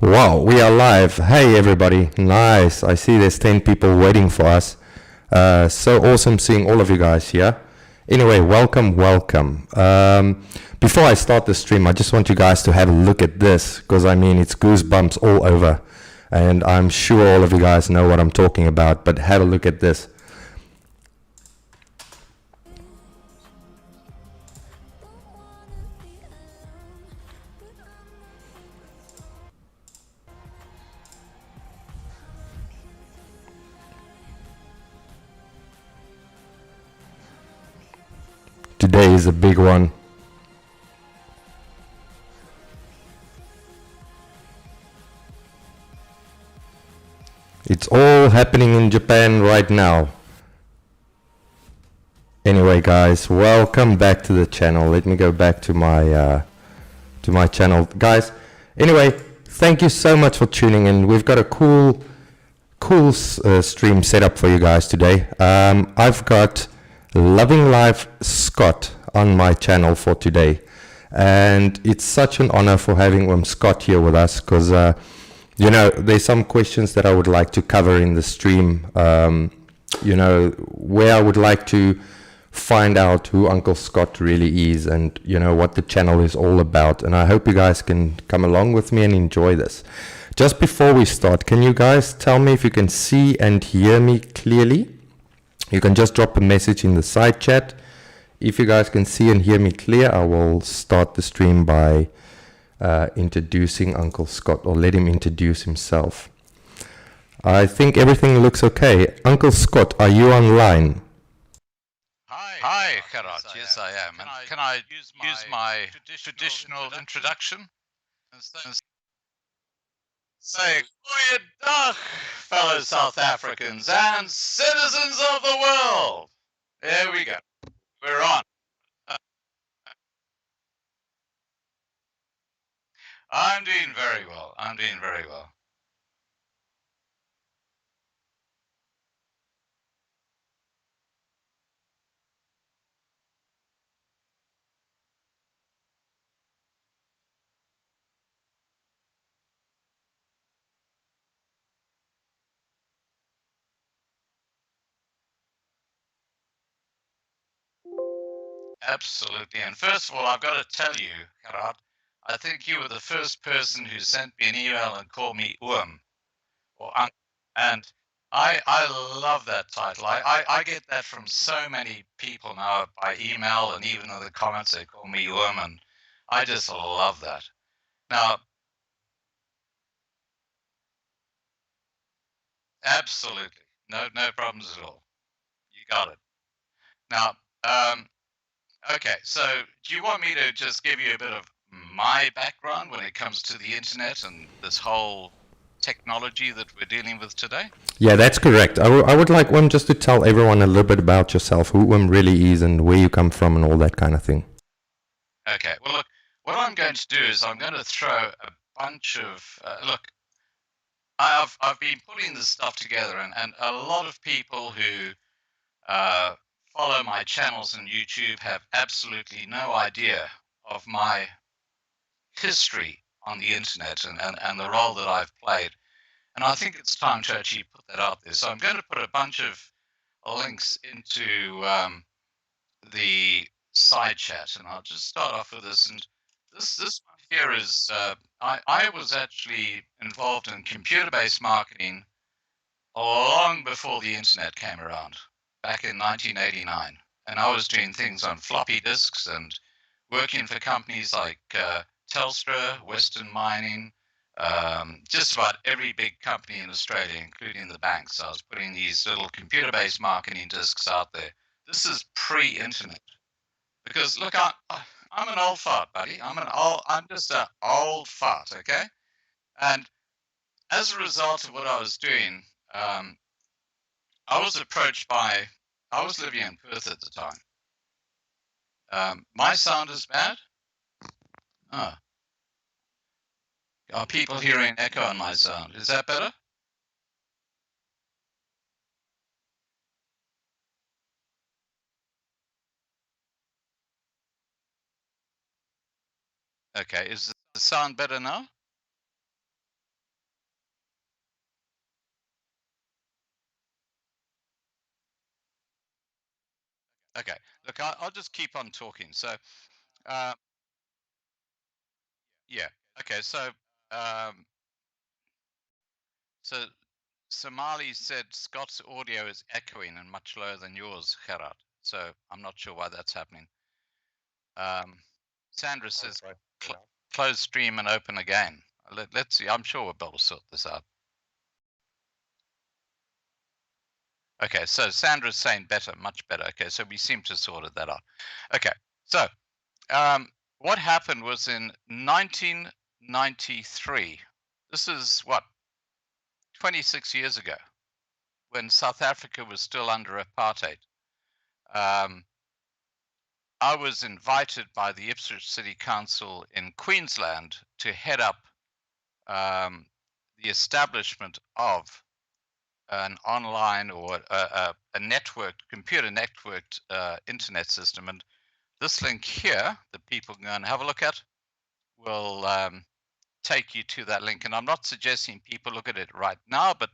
Wow, we are live. Hey everybody, nice. I see there's 10 people waiting for us. So awesome seeing all of you guys here. Anyway, welcome. Before I start the stream, I just want you guys to have a look at this because I mean, it's goosebumps all over. And I'm sure all of you guys know what I'm talking about, but have a look at this. Today is a big one. It's all happening in Japan right now. Anyway, guys, welcome back to the channel. Let me go back to my channel, guys. Anyway, thank you so much for tuning in. We've got a cool stream set up for you guys today. I've got Loving Life Scott on my channel for today, and it's such an honor for having Scott here with us because you know, there's some questions that I would like to cover in the stream, you know, where I would like to find out who Uncle Scott really is and, you know, what the channel is all about. And I hope you guys can come along with me and enjoy this. Just before we start, can you guys tell me if you can see and hear me clearly? You can just drop a message in the side chat. If you guys can see and hear me clear, I will start the stream by introducing Uncle Scott, or let him introduce himself. I think everything looks okay. Uncle Scott, are you online? Hi, Gerhardt. Yes, I am. And can I use my traditional introduction? Say, goeiedag, fellow South Africans and citizens of the world. There we go. We're on. I'm doing very well. Absolutely. And first of all, I've got to tell you, Gerhardt, I think you were the first person who sent me an email and called me or and I love that title. I get that from so many people now by email and even in the comments they call me and I just love that. Now, absolutely, no problems at all. You got it. Now, okay. So, do you want me to just give you a bit of my background when it comes to the internet and this whole technology that we're dealing with today? Yeah, that's correct. I would like just to tell everyone a little bit about yourself, who really is and where you come from and all that kind of thing. Okay. Well, look, what I'm going to do is I'm going to throw a bunch of look. I've been putting this stuff together, and a lot of people who follow my channels on YouTube have absolutely no idea of my history on the internet and the role that I've played. And I think it's time to actually put that out there. So I'm going to put a bunch of links into the side chat, and I'll just start off with this. And this one here is I was actually involved in computer-based marketing long before the internet came around, back in 1989, and I was doing things on floppy disks and working for companies like Telstra, Western Mining, just about every big company in Australia, including the banks. I was putting these little computer-based marketing disks out there. This is pre-internet. Because look, I'm an old fart, buddy. I'm just an old fart, okay? And as a result of what I was doing, I was approached by. I was living in Perth at the time. My sound is bad. Oh, are people hearing echo on my sound? Is that better? Okay, is the sound better now? Okay. Look, I'll just keep on talking. So, uh, yeah. Okay. Um, so Somali said Scott's audio is echoing and much lower than yours, Gerhardt. So I'm not sure why that's happening. Sandra says close stream and open again. Let's see. I'm sure we'll be able to sort this out. Okay, so Sandra's saying better, much better. Okay, so we seem to have sorted that out. Okay, so what happened was in 1993. This is what, 26 years ago, when South Africa was still under apartheid. I was invited by the Ipswich City Council in Queensland to head up the establishment of an online or a networked, computer networked internet system. And this link here that people can go and have a look at will take you to that link. And I'm not suggesting people look at it right now, but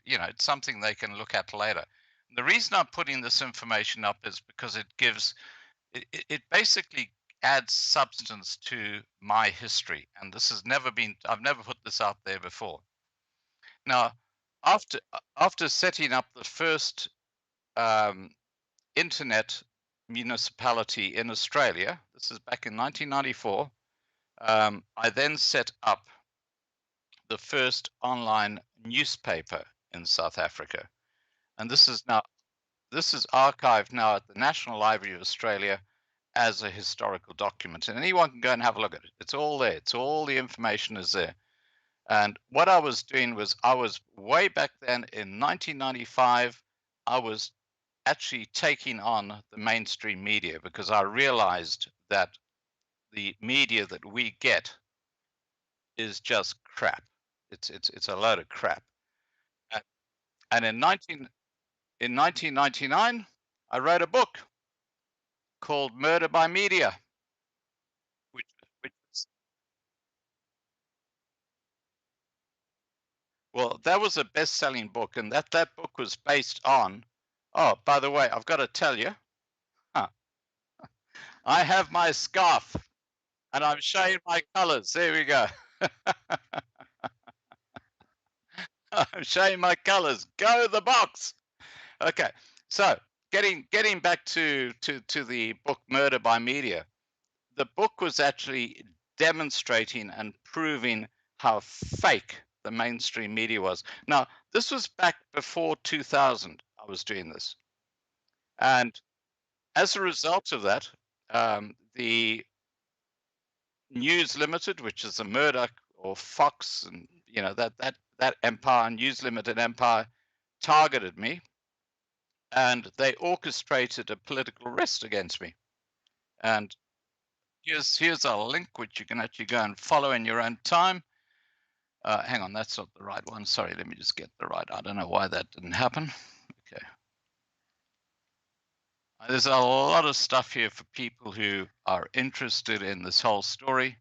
it's something they can look at later. And the reason I'm putting this information up is because it gives, it basically adds substance to my history. And this has never been, I've never put this out there before. Now, after setting up the first internet municipality in Australia, this is back in 1994, I then set up the first online newspaper in South Africa, and this is archived now at the National Library of Australia as a historical document, and anyone can go and have a look at it. It's all there. It's all the information is there. And what I was doing was, I was way back then in 1995, I was actually taking on the mainstream media because I realized that the media that we get is just crap. It's a load of crap. A- And in 1999, I wrote a book called Murder by Media, which which well, that was a best-selling book, and that book was based on. Oh, by the way, I've got to tell you, huh, I have my scarf, and I'm showing my colors. There we go. I'm showing my colors. Go the box. Okay, so getting back to the book Murder by Media. The book was actually demonstrating and proving how fake the mainstream media was. Now, this was back before 2000. I was doing this, and as a result of that, the News Limited, which is a Murdoch or Fox, and that empire, News Limited empire, targeted me, and they orchestrated a political arrest against me. And here's a link which you can actually go and follow in your own time. Hang on, that's not the right one. Sorry, let me just get the right. I don't know why that didn't happen. Okay. There's a lot of stuff here for people who are interested in this whole story.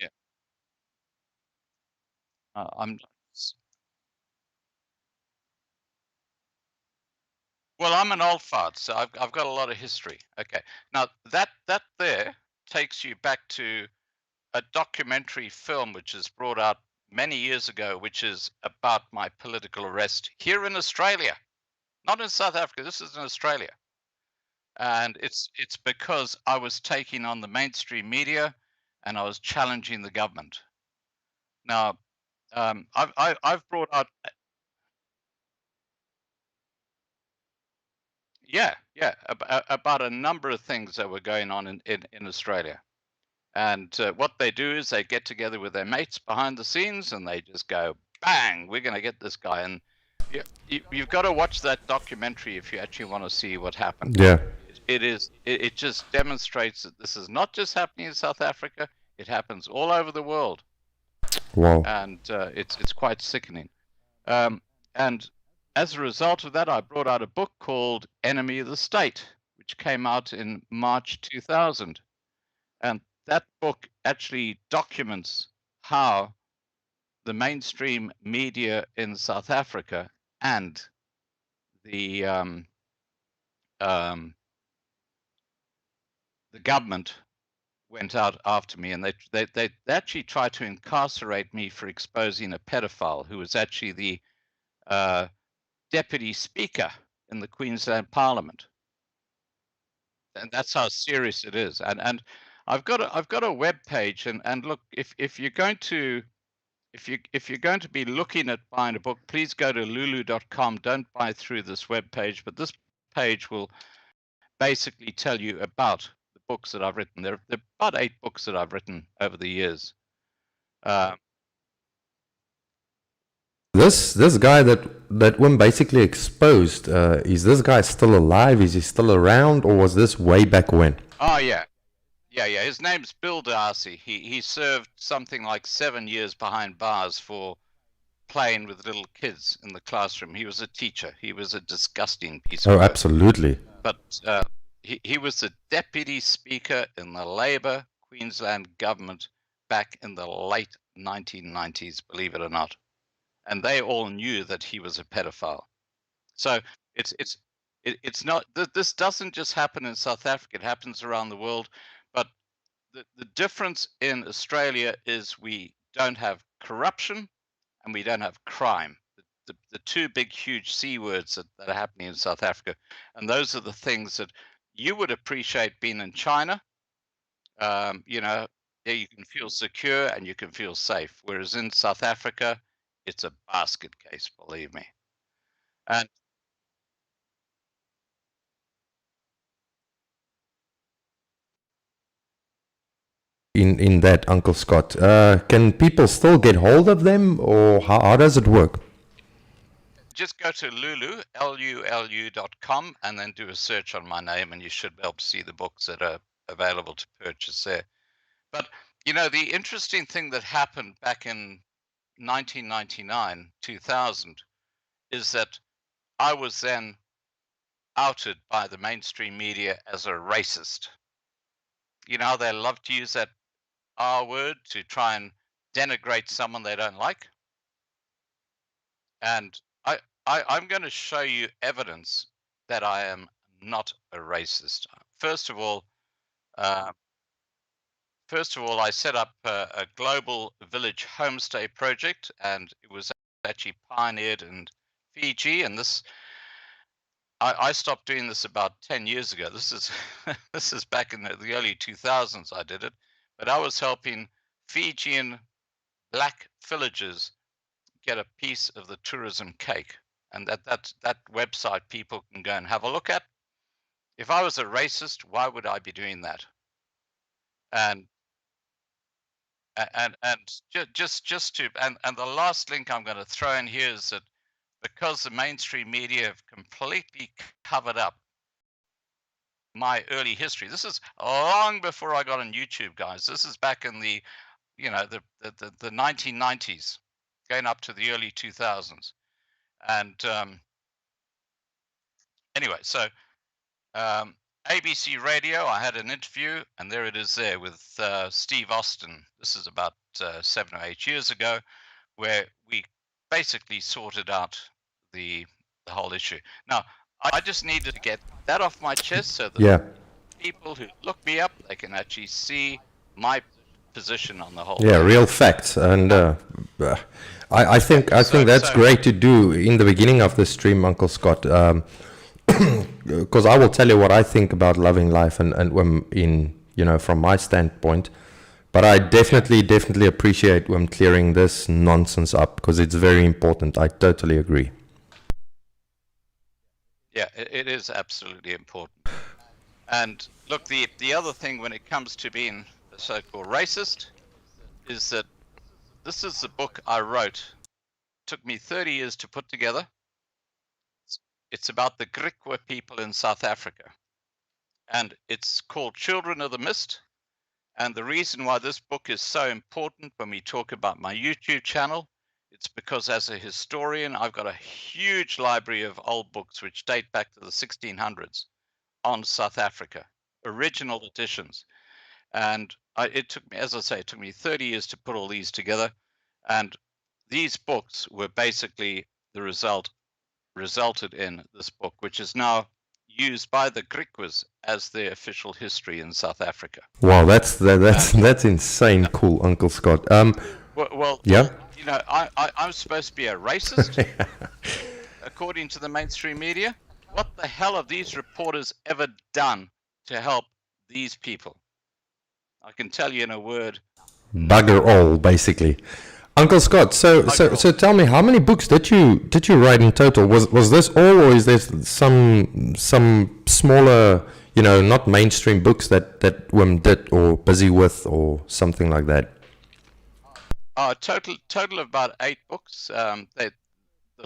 Yeah. I'm Well, I'm an old fart, so I've got a lot of history. Okay. Now that there takes you back to a documentary film which is brought out many years ago, which is about my political arrest here in Australia, not in South Africa. This is in Australia, and it's because I was taking on the mainstream media and I was challenging the government. Now, I've brought out, yeah, about a number of things that were going on in Australia. And what they do is they get together with their mates behind the scenes and they just go, bang, we're going to get this guy. And you've got to watch that documentary if you actually want to see what happened. Yeah. It just demonstrates that this is not just happening in South Africa, it happens all over the world. Wow. And it's quite sickening. And as a result of that, I brought out a book called Enemy of the State, which came out in March 2000. And that book actually documents how the mainstream media in South Africa and the government went out after me, and they actually tried to incarcerate me for exposing a pedophile who was actually the deputy speaker in the Queensland Parliament, and that's how serious it is. And I've got a web page, and look, if you're going to if you're going to be looking at buying a book, please go to lulu.com. Don't buy through this web page, but this page will basically tell you about the books that I've written. There are about 8 books that I've written over the years. This guy that when basically exposed, is this guy still alive? Is he still around, or was this way back when? Oh yeah, yeah. His name's Bill Darcy. He served something like 7 years behind bars for playing with little kids in the classroom. He was a teacher. He was a disgusting piece of Oh, work. absolutely. But he was the deputy speaker in the Labour Queensland government back in the late 1990s, believe it or not. And they all knew that he was a pedophile. So it's not, this doesn't just happen in South Africa, it happens around the world. But the difference in Australia is we don't have corruption and we don't have crime. The two big, huge C words that are happening in South Africa. And those are the things that you would appreciate being in China. You know, there you can feel secure and you can feel safe. Whereas in South Africa, it's a basket case, believe me. And In that, Uncle Scott, can people still get hold of them, or how does it work? just go to lulu.com, and then do a search on my name, and you should be able to see the books that are available to purchase there. But, you know, the interesting thing that happened back in 1999, 2000, is that I was then outed by the mainstream media as a racist. You know, they love to use that R word to try and denigrate someone they don't like. And I'm going to show you evidence that I am not a racist. First of all, uh, I set up a global village homestay project, and it was actually pioneered in Fiji. And this, I stopped doing this about 10 years ago. This is this is back in the early 2000s. I did it, but I was helping Fijian black villagers get a piece of the tourism cake, and that website people can go and have a look at. If I was a racist, why would I be doing that? And just to and the last link I'm going to throw in here is that because the mainstream media have completely covered up my early history. This is long before I got on YouTube, guys. This is back in the, you know, the 1990s, going up to the early 2000s. And anyway, so ABC Radio, I had an interview, and there it is there with Steve Austin. This is about 7 or 8 years ago, where we basically sorted out the whole issue. Now, I just needed to get that off my chest so that people who look me up, they can actually see my position on the whole thing. Real facts. And I think that's great to do in the beginning of the stream, Uncle Scott. Because I will tell you what I think about loving life, and in, you know, from my standpoint. But I definitely appreciate when clearing this nonsense up, because it's very important. I totally agree. Yeah, it is absolutely important. And look, the other thing when it comes to being a so-called racist is that this is the book I wrote. It took me 30 years to put together. It's about the Griqua people in South Africa. And it's called Children of the Mist. And the reason why this book is so important when we talk about my YouTube channel, it's because as a historian, I've got a huge library of old books which date back to the 1600s on South Africa, original editions. And it took me, as I say, it took me 30 years to put all these together. And these books were basically the result resulted in this book, which is now used by the Griquas as their official history in South Africa. Wow, that's insane cool, Uncle Scott. Well, Yeah. you know, I'm supposed to be a racist, according to the mainstream media. What the hell have these reporters ever done to help these people? I can tell you in a word. Bugger all, basically. Uncle Scott, so tell me, how many books did you write in total? Was this all, or is there some smaller, you know, not mainstream books that Wim did or busy with or something like that? Total of about 8 books. The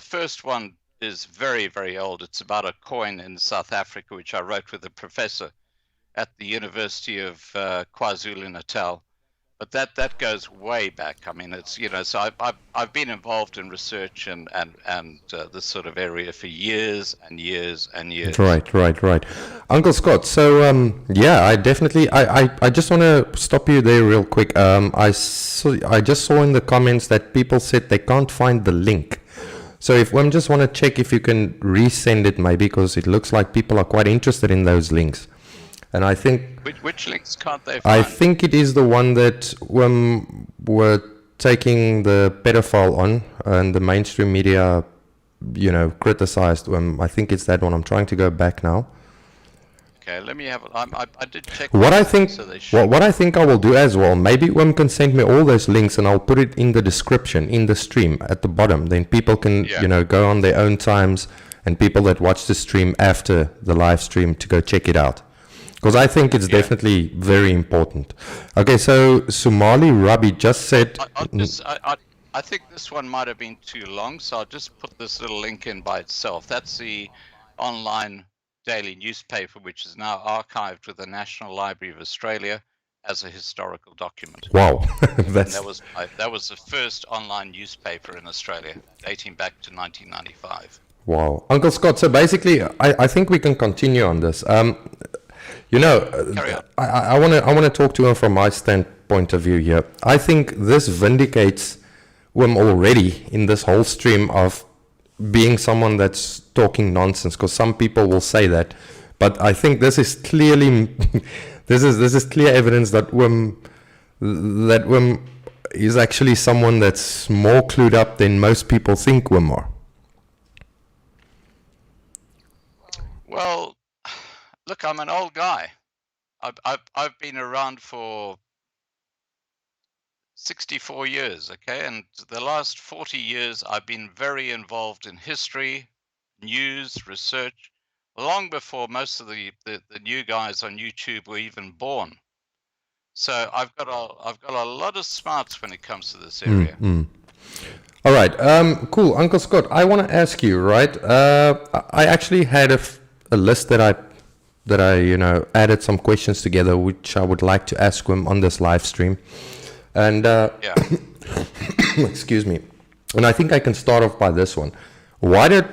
first one is very, very old. It's about a coin in South Africa, which I wrote with a professor at the University of KwaZulu-Natal. But that goes way back. I mean, it's, you know, so I've been involved in research and this sort of area for years and years and years. Right. Uncle Scott, so yeah, I definitely I just want to stop you there real quick. I just saw in the comments that people said they can't find the link. So if I just want to check if you can resend it, maybe, because it looks like people are quite interested in those links. And I think which links can't they find? I think it is the one that we're taking the pedophile on, and the mainstream media, you know, criticized. I think it's that one. I'm trying to go back now. Okay, let me have. I did check. What I think, so what I think I will do as well. Maybe can send me all those links, and I'll put it in the description in the stream at the bottom. Then people can, you know, go on their own times, and people that watch the stream after the live stream to go check it out. Because I think it's definitely very important. Okay, so Somali Rabi just said... I think this one might have been too long, so I'll just put this little link in by itself. That's the online daily newspaper, which is now archived with the National Library of Australia as a historical document. Wow. that was the first online newspaper in Australia, dating back to 1995. Wow. Uncle Scott, so basically, I think we can continue on this. You know, I want to talk to him from my standpoint of view here. I think this vindicates him already in this whole stream of being someone that's talking nonsense, because some people will say that, but I think this is clearly this is clear evidence that Wim is actually someone that's more clued up than most people think Wim are. Well, look, I'm an old guy. I've been around for 64 years, okay? And the last 40 years, I've been very involved in history, news, research, long before most of the new guys on YouTube were even born. So I've got a lot of smarts when it comes to this area. All right, cool. Uncle Scott, I want to ask you, right? I actually had a list that I added some questions together, which I would like to ask him on this live stream. And excuse me. And I think I can start off by this one. Why did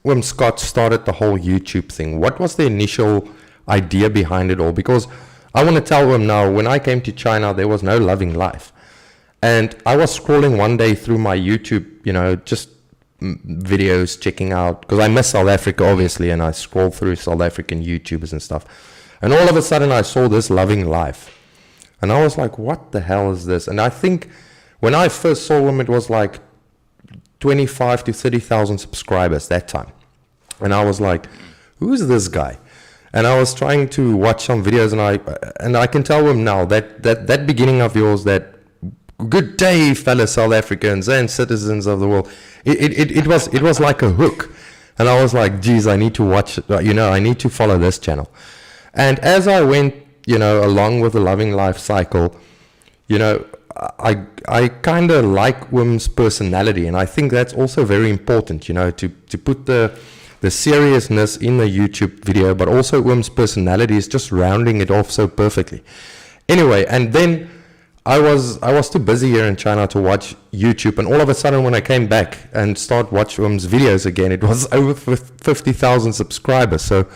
Wim Scott started the whole YouTube thing? What was the initial idea behind it all? Because I want to tell him now, when I came to China, there was no loving life. And I was scrolling one day through my YouTube, just videos, checking out, because I miss South Africa, obviously, and I scrolled through South African YouTubers and stuff. And all of a sudden, I saw this loving life. And I was like, what the hell is this? And I think when I first saw him, it was like 25 to 30,000 subscribers that time. And I was like, who is this guy? And I was trying to watch some videos, and I can tell him now that beginning of yours, that good day, fellow South Africans and citizens of the world, it was like a hook. And I was like, geez, I need to watch, I need to follow this channel. And as I went, along with the loving life cycle, I kind of like Wim's personality, and I think that's also very important, to put the seriousness in the YouTube video, but also Wim's personality is just rounding it off so perfectly. Anyway, and then I was too busy here in China to watch YouTube, and all of a sudden when I came back and start watch Wim's videos again, it was over 50,000 subscribers. So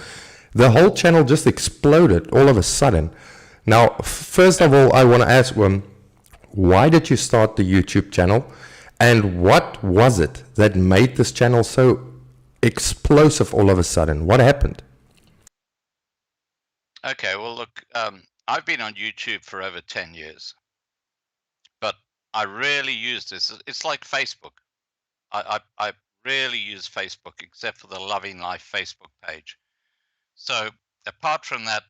the whole channel just exploded all of a sudden. Now, first of all, I want to ask Wim, why did you start the YouTube channel, and what was it that made this channel so explosive all of a sudden? What happened? Okay, well, look, I've been on YouTube for over 10 years, but I rarely use this. It's like Facebook. I rarely use Facebook except for the Loving Life Facebook page. So apart from that,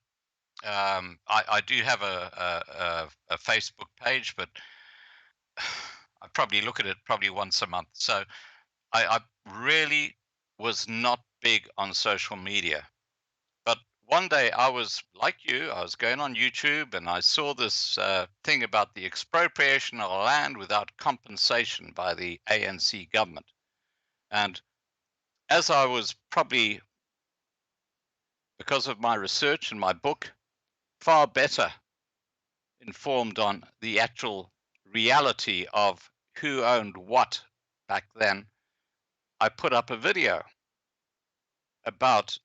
I do have a Facebook page, but I probably look at it probably once a month. So I really was not big on social media. But one day I was like you, I was going on YouTube and I saw this thing about the expropriation of land without compensation by the ANC government. And as I was probably, because of my research and my book, far better informed on the actual reality of who owned what back then, I put up a video about,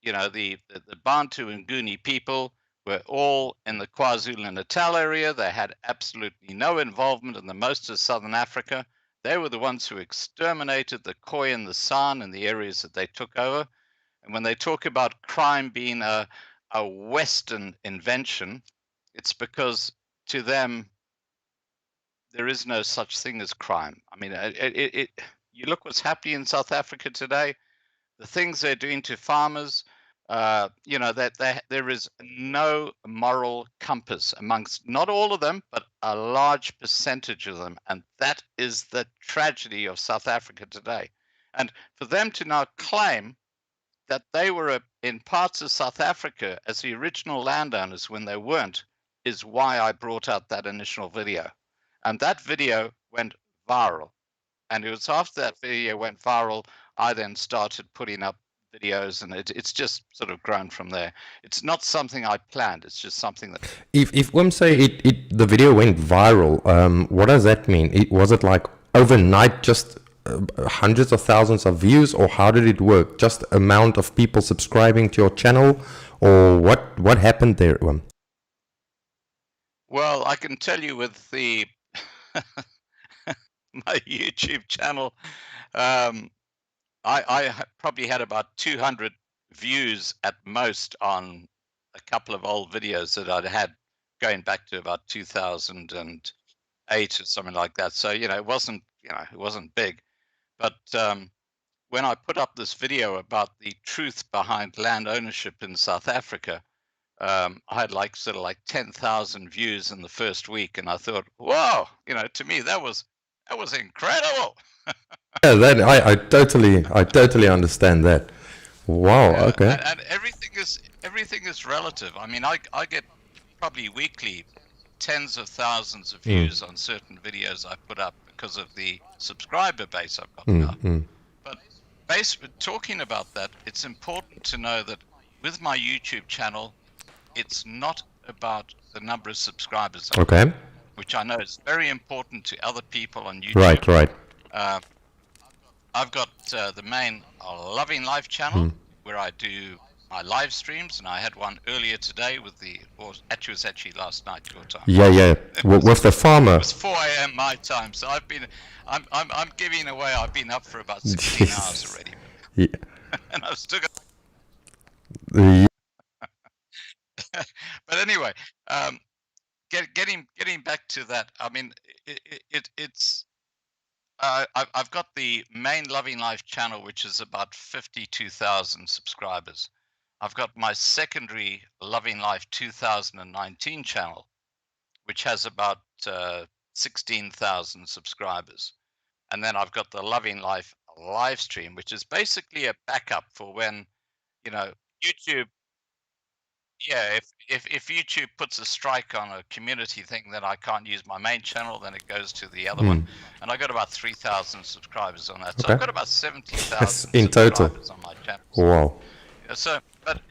the Bantu and Nguni people were all in the KwaZulu-Natal area. They had absolutely no involvement in the most of southern Africa. They were the ones who exterminated the Khoi and the San in the areas that they took over. And when they talk about crime being a Western invention, it's because to them there is no such thing as crime. I mean, you look what's happening in South Africa today, the things they're doing to farmers. That there is no moral compass amongst not all of them, but a large percentage of them, and that is the tragedy of South Africa today. And for them to now claim that they were in parts of South Africa as the original landowners when they weren't, is why I brought out that initial video. And that video went viral. And it was after that video went viral, I then started putting up videos, and it's just sort of grown from there. It's not something I planned. It's just something that. If say the video went viral, what does that mean? Was it like overnight, just hundreds of thousands of views, or how did it work? Just amount of people subscribing to your channel, or what happened there? Well, I can tell you with the my YouTube channel, I probably had about 200 views at most on a couple of old videos that I'd had going back to about 2008 or something like that. So it wasn't big, but when I put up this video about the truth behind land ownership in South Africa, I had sort of 10,000 views in the first week, and I thought, whoa, to me that was incredible. Yeah, that I totally understand that. Wow. Yeah, Okay. and everything is relative. I mean, I get probably weekly tens of thousands of views on certain videos I put up because of the subscriber base I've got now. But talking about that, it's important to know that with my YouTube channel, it's not about the number of subscribers, Okay. which I know is very important to other people on YouTube. Right. I've got the main Loving Life channel where I do my live streams, and I had one earlier today it was actually last night your time. Yeah. With the farmer. It was 4 a.m. my time, so I'm giving away. I've been up for about 16 hours already. Yeah. And I've still got. Yeah. But anyway, getting back to that. I mean, it's. I've got the main Loving Life channel, which is about 52,000 subscribers. I've got my secondary Loving Life 2019 channel, which has about 16,000 subscribers. And then I've got the Loving Life live stream, which is basically a backup for when, YouTube. Yeah, if YouTube puts a strike on a community thing, then I can't use my main channel. Then it goes to the other one, and I got about 3,000 subscribers on that. So Okay. I've got about 70,000 in total subscribers on my channel. Wow. So, but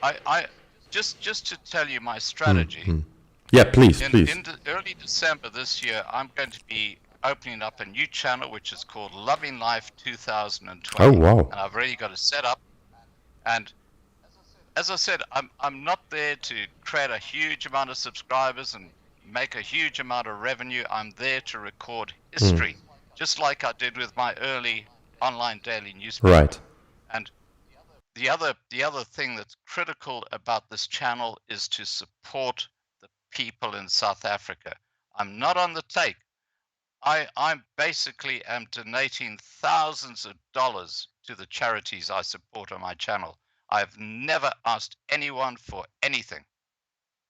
I just to tell you my strategy. Yeah, please. In early December this year, I'm going to be opening up a new channel, which is called Loving Life 2020. Oh, wow. And I've already got it set up, and as I said, I'm not there to create a huge amount of subscribers and make a huge amount of revenue. I'm there to record history, just like I did with my early online daily newspaper. Right. And the other thing that's critical about this channel is to support the people in South Africa. I'm not on the take. I'm basically am donating thousands of dollars to the charities I support on my channel. I've never asked anyone for anything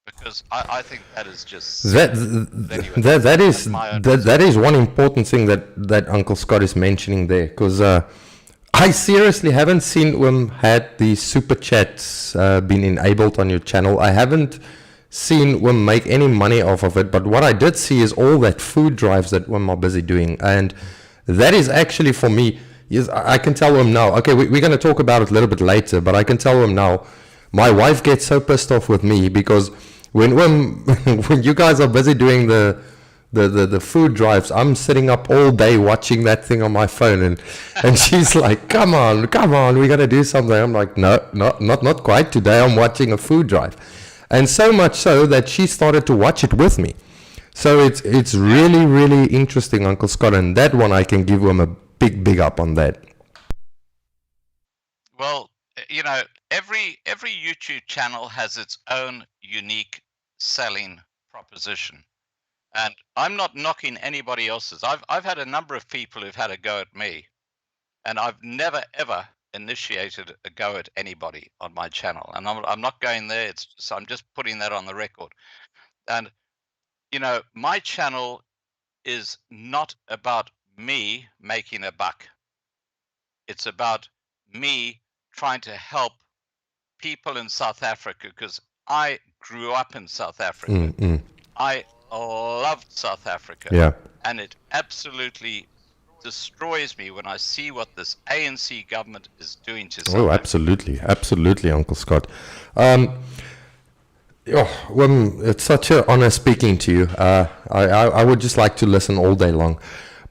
because I think that is just That anyway, that is that's my own that is one important thing that Uncle Scott is mentioning there, because I seriously haven't seen had the super chats been enabled on your channel. I haven't seen make any money off of it, but what I did see is all that food drives that are busy doing, and that is actually for me. Yes, I can tell him now. Okay, we're going to talk about it a little bit later, but I can tell him now. My wife gets so pissed off with me because when when you guys are busy doing the food drives, I'm sitting up all day watching that thing on my phone, and she's like, come on, we got to do something. I'm like, no, not quite today. I'm watching a food drive. And so much so that she started to watch it with me. So it's really, really interesting, Uncle Scott, and that one I can give him a big up on that. Well, every YouTube channel has its own unique selling proposition. And I'm not knocking anybody else's. I've had a number of people who've had a go at me, and I've never ever initiated a go at anybody on my channel. And I'm not going there. I'm just putting that on the record. And my channel is not about me making a buck. It's about me trying to help people in South Africa, because I grew up in South Africa. I loved South Africa. Yeah. And it absolutely destroys me when I see what this ANC government is doing to South Africa. Absolutely, Uncle Scott. It's such an honor speaking to you. I would just like to listen all day long,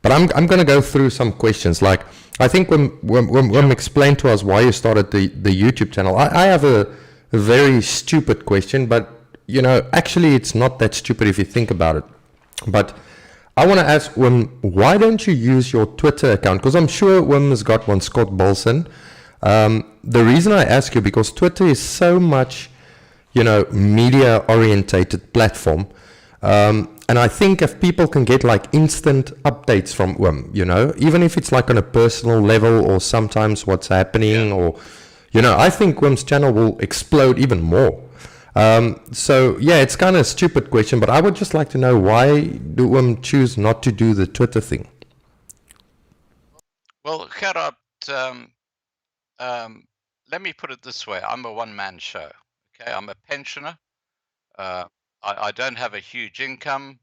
but I'm going to go through some questions. Like, I think when explain to us why you started the YouTube channel, I have a very stupid question, but actually it's not that stupid if you think about it. But I want to ask why don't you use your Twitter account? Because I'm sure Wim has got one, Scott Balson. The reason I ask you, because Twitter is so much, media orientated platform. And I think if people can get like instant updates from Wim, even if it's like on a personal level or sometimes what's happening, or, I think Wim's channel will explode even more. So yeah, it's kind of a stupid question, but I would just like to know, why do Wim choose not to do the Twitter thing? Well, Gerhardt, let me put it this way. I'm a one-man show. Okay, I'm a pensioner. I don't have a huge income.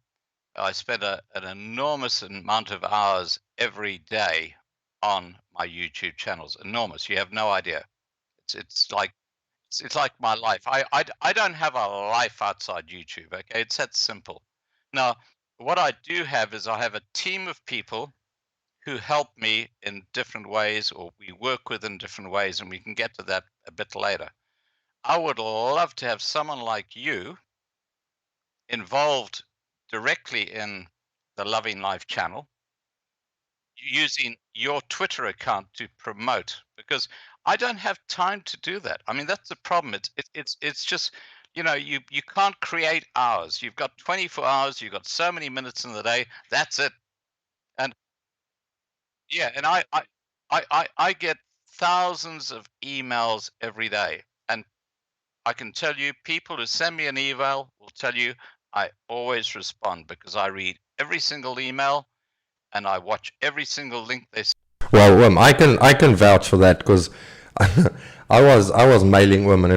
I spend an enormous amount of hours every day on my YouTube channels. Enormous. You have no idea. It's like my life. I don't have a life outside YouTube. Okay, it's that simple. Now, what I do have is I have a team of people who help me in different ways, or we work with in different ways, and we can get to that a bit later. I would love to have someone like you involved directly in the Loving Life channel, using your Twitter account to promote, because I don't have time to do that. I mean, that's the problem. It's just, you can't create hours. You've got 24 hours. You've got so many minutes in the day. That's it. And yeah, and I get thousands of emails every day, and I can tell you, people who send me an email will tell you I always respond, because I read every single email and I watch every single link they send. Well, I can vouch for that, because I was mailing Wim, and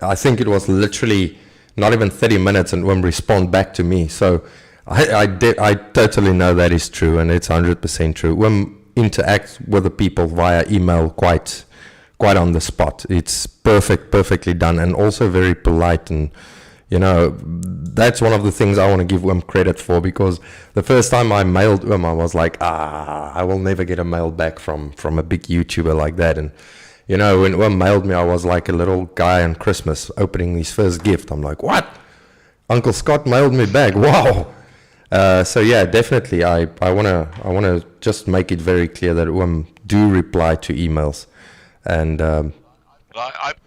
I think it was literally not even 30 minutes, and Wim respond back to me. So I totally know that is true, and it's 100% true. Wim interacts with the people via email quite on the spot. It's perfectly done, and also very polite. And that's one of the things I want to give Wim credit for, because the first time I mailed Wim, I was like, I will never get a mail back from a big YouTuber like that. And when Wim mailed me, I was like a little guy on Christmas opening his first gift. I'm like, what? Uncle Scott mailed me back. Wow. So yeah, definitely I wanna just make it very clear that Wim do reply to emails. And But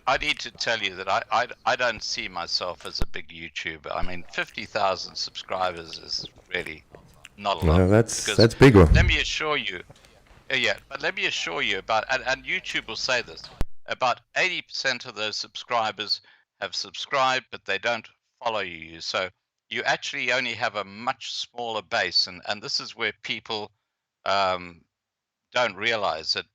I need to tell you that I don't see myself as a big YouTuber. I mean, 50,000 subscribers is really not a lot. that's bigger. Let me assure you, but let me assure you and YouTube will say this, about 80% of those subscribers have subscribed, but they don't follow you. So you actually only have a much smaller base. And this is where people don't realize that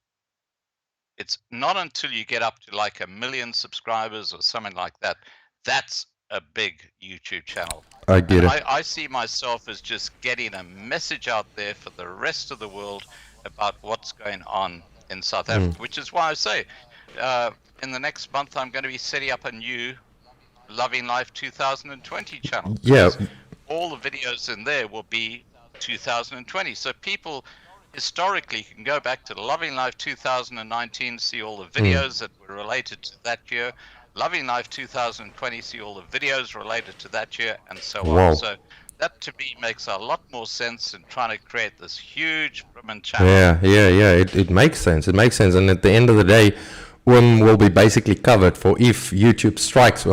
it's not until you get up to like 1 million subscribers or something like that, that's a big YouTube channel. I get it. I see myself as just getting a message out there for the rest of the world about what's going on in South Africa, which is why I say in the next month I'm going to be setting up a new Loving Life 2020 channel. Yeah. All the videos in there will be 2020. So people historically can go back to Loving Life 2019, see all the videos that were related to that year. Loving Life 2020, see all the videos related to that year, and so Wow. on. So that to me makes a lot more sense than trying to create this huge channel. Yeah. It makes sense. It makes sense. And at the end of the day, one will be basically covered for if YouTube strikes.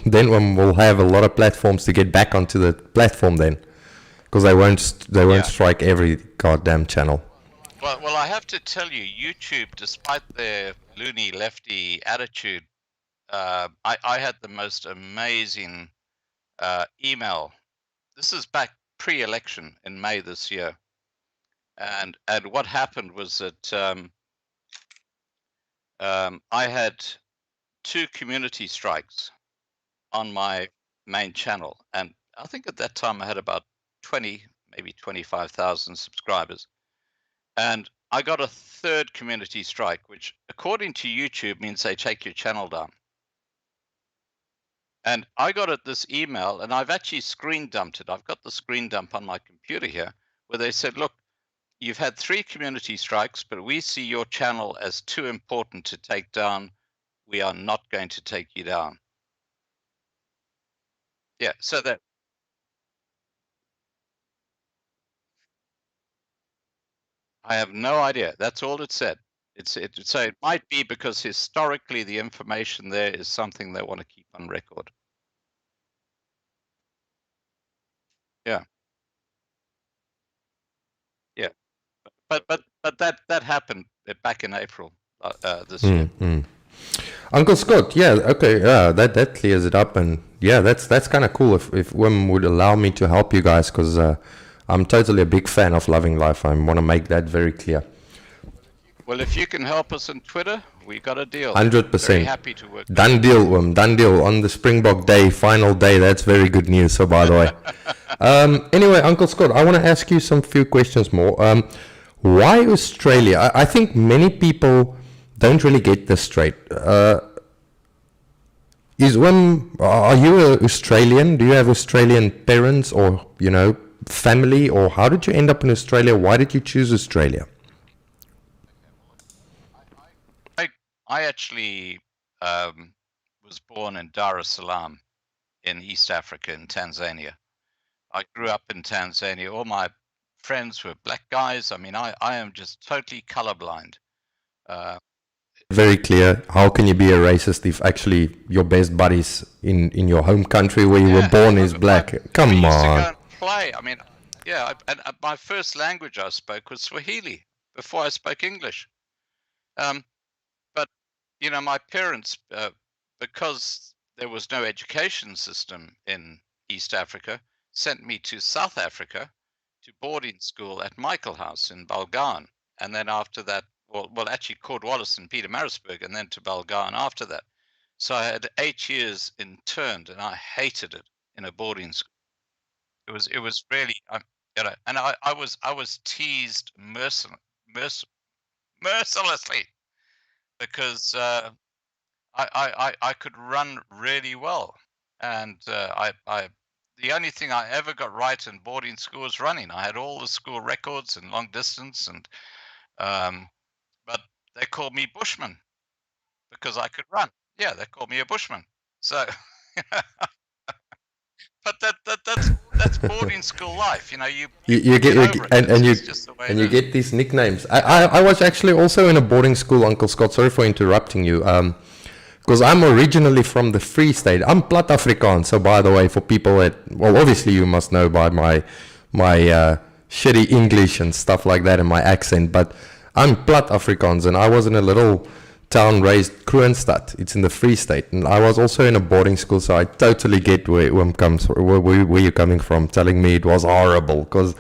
Then one will have a lot of platforms to get back onto the platform then, because they won't strike every goddamn channel. Well, I have to tell you, YouTube, despite their loony lefty attitude, I had the most amazing email. This is back pre-election in May this year, and what happened was that I had 2 community strikes on my main channel, and I think at that time I had about 20, maybe 25,000 subscribers, and I got a 3rd community strike, which according to YouTube means they take your channel down. And I got this email, and I've actually screen dumped it. I've got the screen dump on my computer here, where they said, look, you've had 3 community strikes, but we see your channel as too important to take down. We are not going to take you down. Yeah, so that I have no idea. That's all it said. So it might be because historically the information there is something they want to keep on record. Yeah. Yeah. But that happened back in April this year. Uncle Scott, yeah, okay, that clears it up, and yeah, that's kind of cool if Wim would allow me to help you guys, because I'm totally a big fan of Loving Life. I want to make that very clear. Well, if you can help us on Twitter, we got a deal. 100%. Very happy to work. Done deal, Wim. Done deal. On the Springbok Day, final day. That's very good news. So, by the way, anyway, Uncle Scott, I want to ask you some few questions more. Why Australia? I think many people don't really get this straight. Are you an Australian? Do you have Australian parents or, family? Or how did you end up in Australia? Why did you choose Australia? I actually was born in Dar es Salaam in East Africa, in Tanzania. I grew up in Tanzania. All my friends were black guys. I mean, I am just totally colorblind. Very clear. How can you be a racist if actually your best buddies in your home country where you were born is black? Come on. To go and play. I mean, yeah. And my first language I spoke was Swahili before I spoke English. But my parents, because there was no education system in East Africa, sent me to South Africa to boarding school at Michael House in Balgan, and then after that. Well, actually Cornwallis and Pietermaritzburg, and then to Balgan after that. So I had 8 years interned, and I hated it in a boarding school. It was really, and I was teased mercilessly because I could run really well, and the only thing I ever got right in boarding school was running. I had all the school records in long distance, and but they called me Bushman because I could run. Yeah, they called me a Bushman. So, but that's boarding school life. You know, you You get get over it. and you It's just the way and it you is. get these nicknames. I was actually also in a boarding school, Uncle Scott. Sorry for interrupting you. Because I'm originally from the Free State. I'm plat Afrikaans. So by the way, for people that, well, obviously you must know by my shitty English and stuff like that and my accent, but I'm plat Afrikaans, and I was in a little town raised Kroonstad. It's in the Free State, and I was also in a boarding school, so I totally get where you're coming from, telling me it was horrible. Because,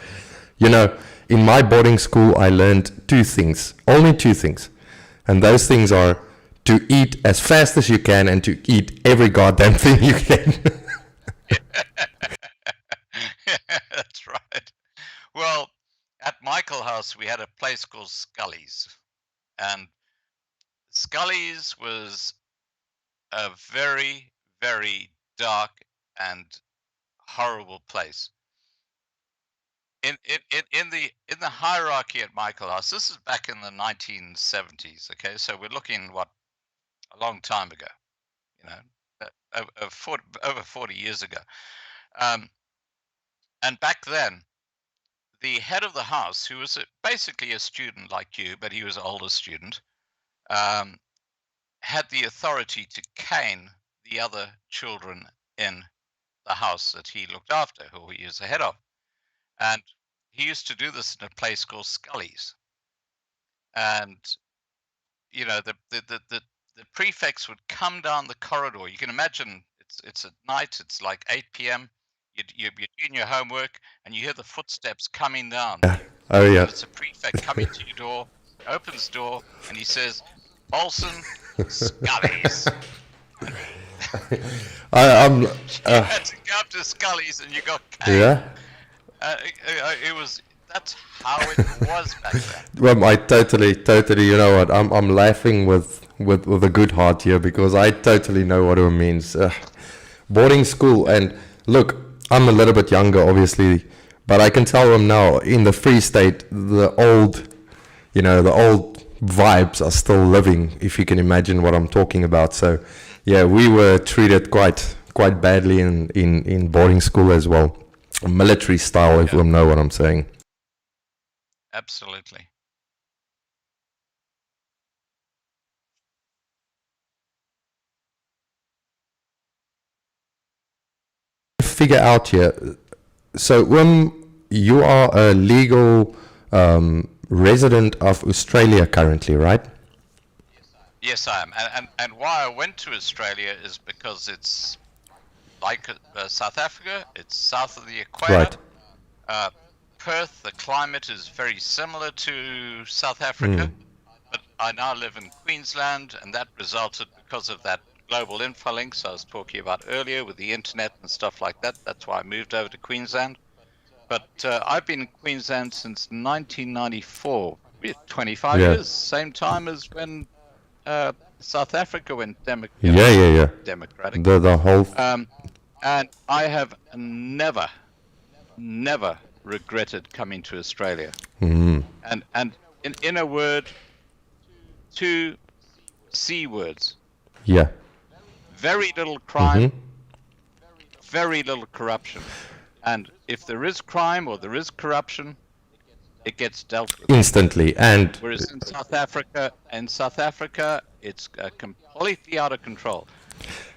you know, in my boarding school, I learned two things, only two things, and those things are to eat as fast as you can and to eat every goddamn thing you can. That's right. Well, at Michael House, we had a place called Scully's, and Scully's was a very, very dark and horrible place. In the hierarchy at Michael House, this is back in the 1970s. Okay, so we're looking a long time ago. You know, over 40 years ago. And back then, the head of the house, who was basically a student like you, but he was an older student, um, had the authority to cane the other children in the house that he looked after, who he was the head of. And he used to do this in a place called Scully's. And, you know, the prefects would come down the corridor. You can imagine it's at night, it's like 8 p.m. You're doing your homework and you hear the footsteps coming down. Oh yeah. And it's a prefect coming to your door, opens the door, and he says, Balson, Scully's. I'm You had to go up to Scully's and you got cane. yeah. That's how it was back then. Well, I totally, you know what? I'm laughing with a good heart here because I totally know what it means. Boarding school, and look, I'm a little bit younger, obviously, but I can tell them now in the Free State, the old vibes are still living, if you can imagine what I'm talking about. So, yeah, we were treated quite badly in boarding school as well, military style, if you know what I'm saying. Absolutely. Figure out here. So when you are a legal resident of Australia currently, right? Yes, I am. And why I went to Australia is because it's like South Africa. It's south of the equator. Right. Perth, the climate is very similar to South Africa, but I now live in Queensland, and that resulted because of that global infolinks I was talking about earlier with the internet and stuff like that. That's why I moved over to Queensland. But I've been in Queensland since 1994, 25 years, same time as when South Africa went democratic. The whole. And I have never regretted coming to Australia. And in a word, 2 C words. Yeah. Very little crime, very little corruption. And if there is crime or there is corruption, it gets dealt with instantly. And whereas in South Africa, it's completely out of control.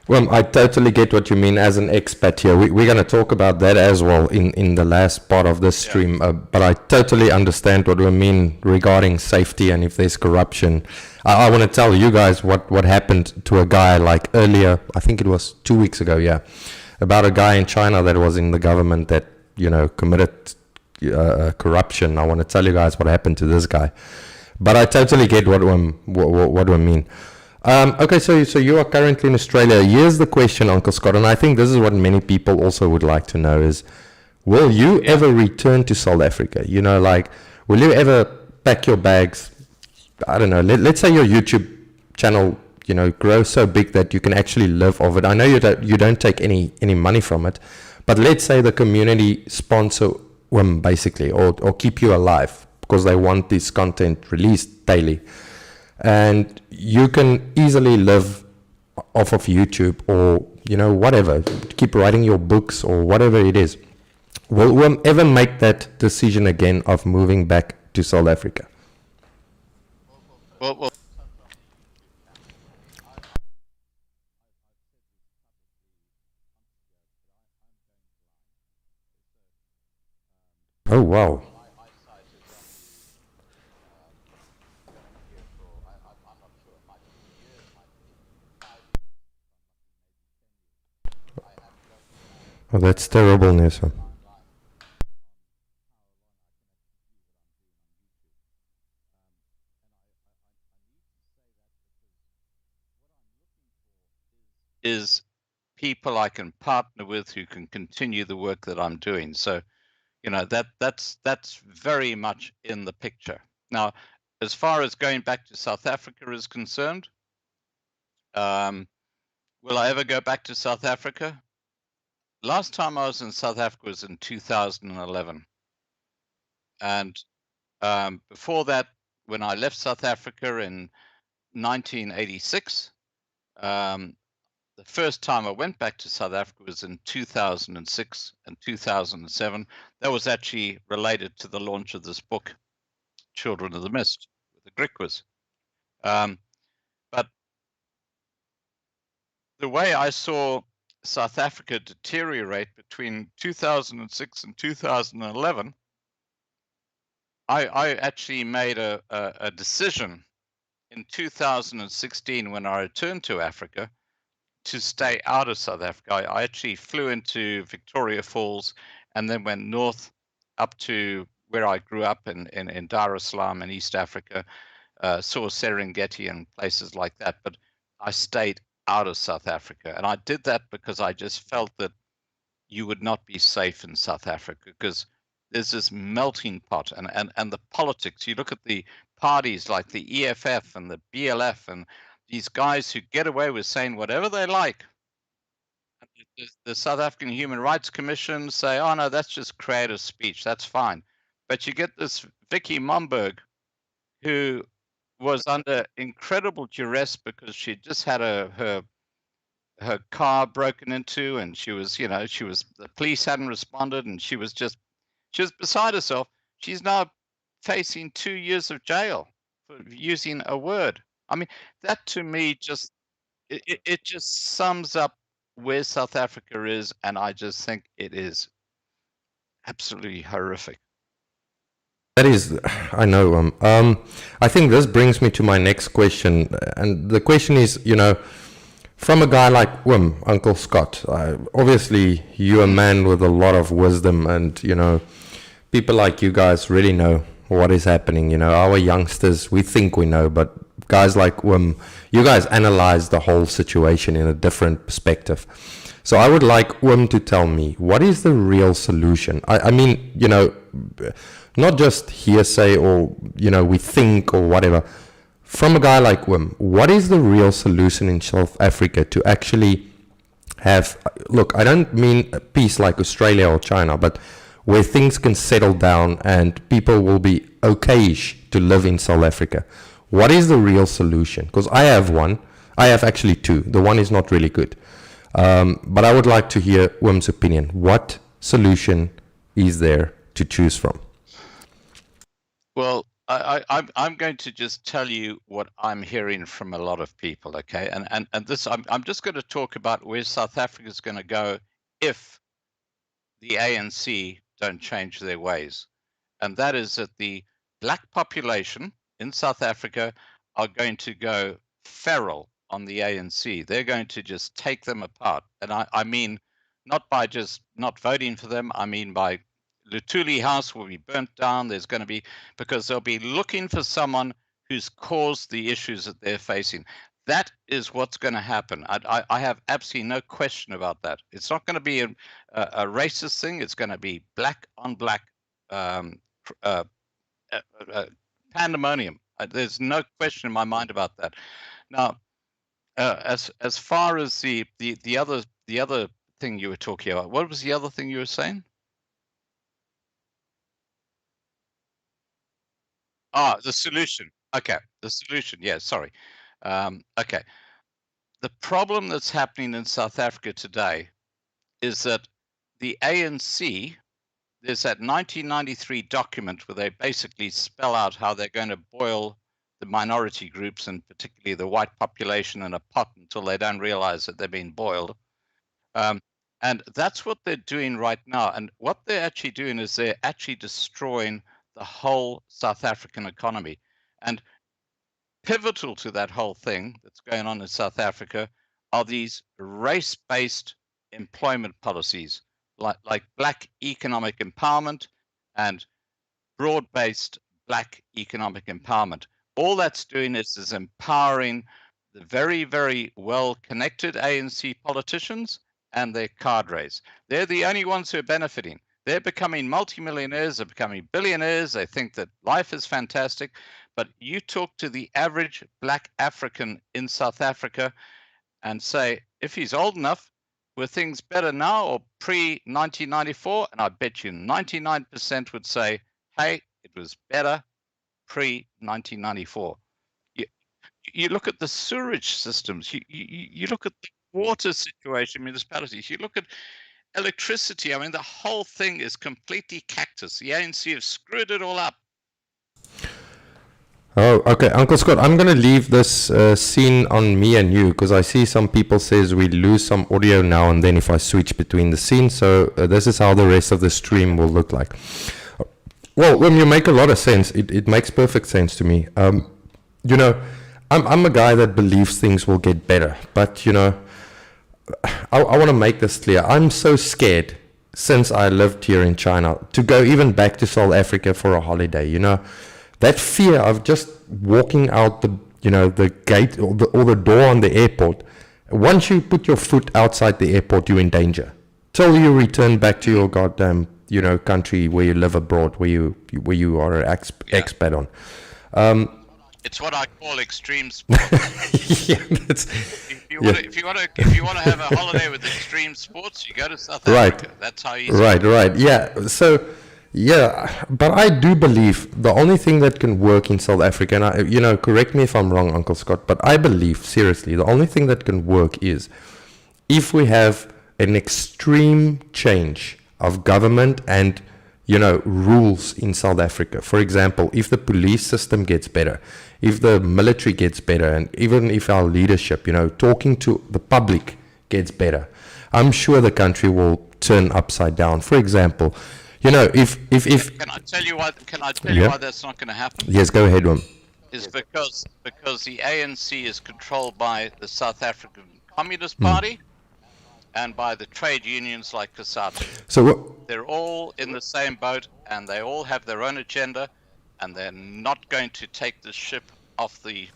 Well, I totally get what you mean as an expat here. We're going to talk about that as well in the last part of this stream. But I totally understand what we mean regarding safety and if there's corruption. I want to tell you guys what happened to a guy like earlier, I think it was 2 weeks ago, about a guy in China that was in the government that, committed corruption. I want to tell you guys what happened to this guy. But I totally get what we mean. Okay, so you are currently in Australia. Here's the question, Uncle Scott, and I think this is what many people also would like to know is, will you ever return to South Africa? Will you ever pack your bags? I don't know. Let's say your YouTube channel, grows so big that you can actually live off it. I know you don't take any money from it, but let's say the community sponsor them basically, or keep you alive because they want this content released daily. And you can easily live off of YouTube or, whatever. Keep writing your books or whatever it is. Will Wim ever make that decision again of moving back to South Africa? Well, Oh, wow. Oh, that's terrible news. is people I can partner with who can continue the work that I'm doing. So, that's very much in the picture. Now, as far as going back to South Africa is concerned, will I ever go back to South Africa? Last time I was in South Africa was in 2011, and before that, when I left South Africa in 1986, the first time I went back to South Africa was in 2006 and 2007. That was actually related to the launch of this book, Children of the Mist, with the Griquas. But the way I saw South Africa deteriorate between 2006 and 2011, I actually made a decision in 2016 when I returned to Africa to stay out of South Africa. I actually flew into Victoria Falls and then went north up to where I grew up in Dar es Salaam in East Africa, saw Serengeti and places like that. But I stayed out of South Africa. And I did that because I just felt that you would not be safe in South Africa because there's this melting pot and the politics. You look at the parties like the EFF and the BLF and these guys who get away with saying whatever they like. The South African Human Rights Commission say, oh no, that's just creative speech. That's fine. But you get this Vicky Momberg who was under incredible duress because she just had her car broken into and she was the police hadn't responded and she was beside herself. She's now facing 2 years of jail for using a word. I mean, that to me just it just sums up where South Africa is, and I just think it is absolutely horrific. That is, I know. I think this brings me to my next question, and the question is, from a guy like Wim, Uncle Scott. Obviously, you're a man with a lot of wisdom, and people like you guys really know what is happening. Our youngsters, we think we know, but guys like Wim, you guys analyze the whole situation in a different perspective. So I would like Wim to tell me, what is the real solution? I mean, not just hearsay or, we think or whatever. From a guy like Wim, what is the real solution in South Africa to actually have, look, I don't mean a peace like Australia or China, but where things can settle down and people will be okay-ish to live in South Africa. What is the real solution? Because I have one. I have actually two. The one is not really good. But I would like to hear Wim's opinion. What solution is there to choose from? Well, I'm going to just tell you what I'm hearing from a lot of people, okay? And this I'm just going to talk about where South Africa is going to go if the ANC don't change their ways. And that is that the black population in South Africa are going to go feral on the ANC. They're going to just take them apart. And I mean, not by just not voting for them, I mean by Luthuli House will be burnt down. There's going to be, because they'll be looking for someone who's caused the issues that they're facing. That is what's going to happen. I have absolutely no question about that. It's not going to be a racist thing. It's going to be black on black uh, pandemonium. There's no question in my mind about that. Now, as far as the other thing you were talking about, what was the other thing you were saying? Ah, the solution. Okay, the solution. Yeah, sorry. Okay. The problem that's happening in South Africa today is that the ANC there's that 1993 document where they basically spell out how they're going to boil the minority groups, and particularly the white population, in a pot until they don't realize that they're being boiled. And that's what they're doing right now. And what they're actually doing is they're actually destroying the whole South African economy. And pivotal to that whole thing that's going on in South Africa are these race-based employment policies, like black economic empowerment and broad-based black economic empowerment. All that's doing is empowering the very, very well-connected ANC politicians and their cadres. They're the only ones who are benefiting. They're becoming multimillionaires, they're becoming billionaires, they think that life is fantastic. But you talk to the average black African in South Africa and say, if he's old enough, were things better now or pre-1994? And I bet you 99% would say, hey, it was better pre-1994. You look at the sewerage systems, you look at the water situation in municipalities, you look at electricity. I mean, the whole thing is completely cactus. The ANC have screwed it all up. Oh, okay, Uncle Scott, I'm going to leave this scene on me and you, because I see some people says we lose some audio now and then if I switch between the scenes. So this is how the rest of the stream will look like. Well, when you make a lot of sense, it makes perfect sense to me. You know, I'm a guy that believes things will get better, but you know, I want to make this clear. I'm so scared since I lived here in China to go even back to South Africa for a holiday. You know, that fear of just walking out the gate or the door on the airport. Once you put your foot outside the airport, you're in danger till you return back to your goddamn country where you live abroad, where you are an expat on. It's what I call extreme sports. Yeah, if you want to have a holiday with extreme sports, you go to South Africa. That's how you. Right. Yeah. So, yeah, but I do believe the only thing that can work in South Africa, and correct me if I'm wrong, Uncle Scott, but I believe seriously the only thing that can work is if we have an extreme change of government and rules in South Africa. For example, if the police system gets better, if the military gets better, and even if our leadership, talking to the public gets better, I'm sure the country will turn upside down. For example, if Can I tell you why? Can I tell you why that's not going to happen? Yes, go ahead, Wim. Is because the ANC is controlled by the South African Communist Party and by the trade unions like COSATU. So they're all in the same boat, and they all have their own agenda, and they're not going to take the ship off the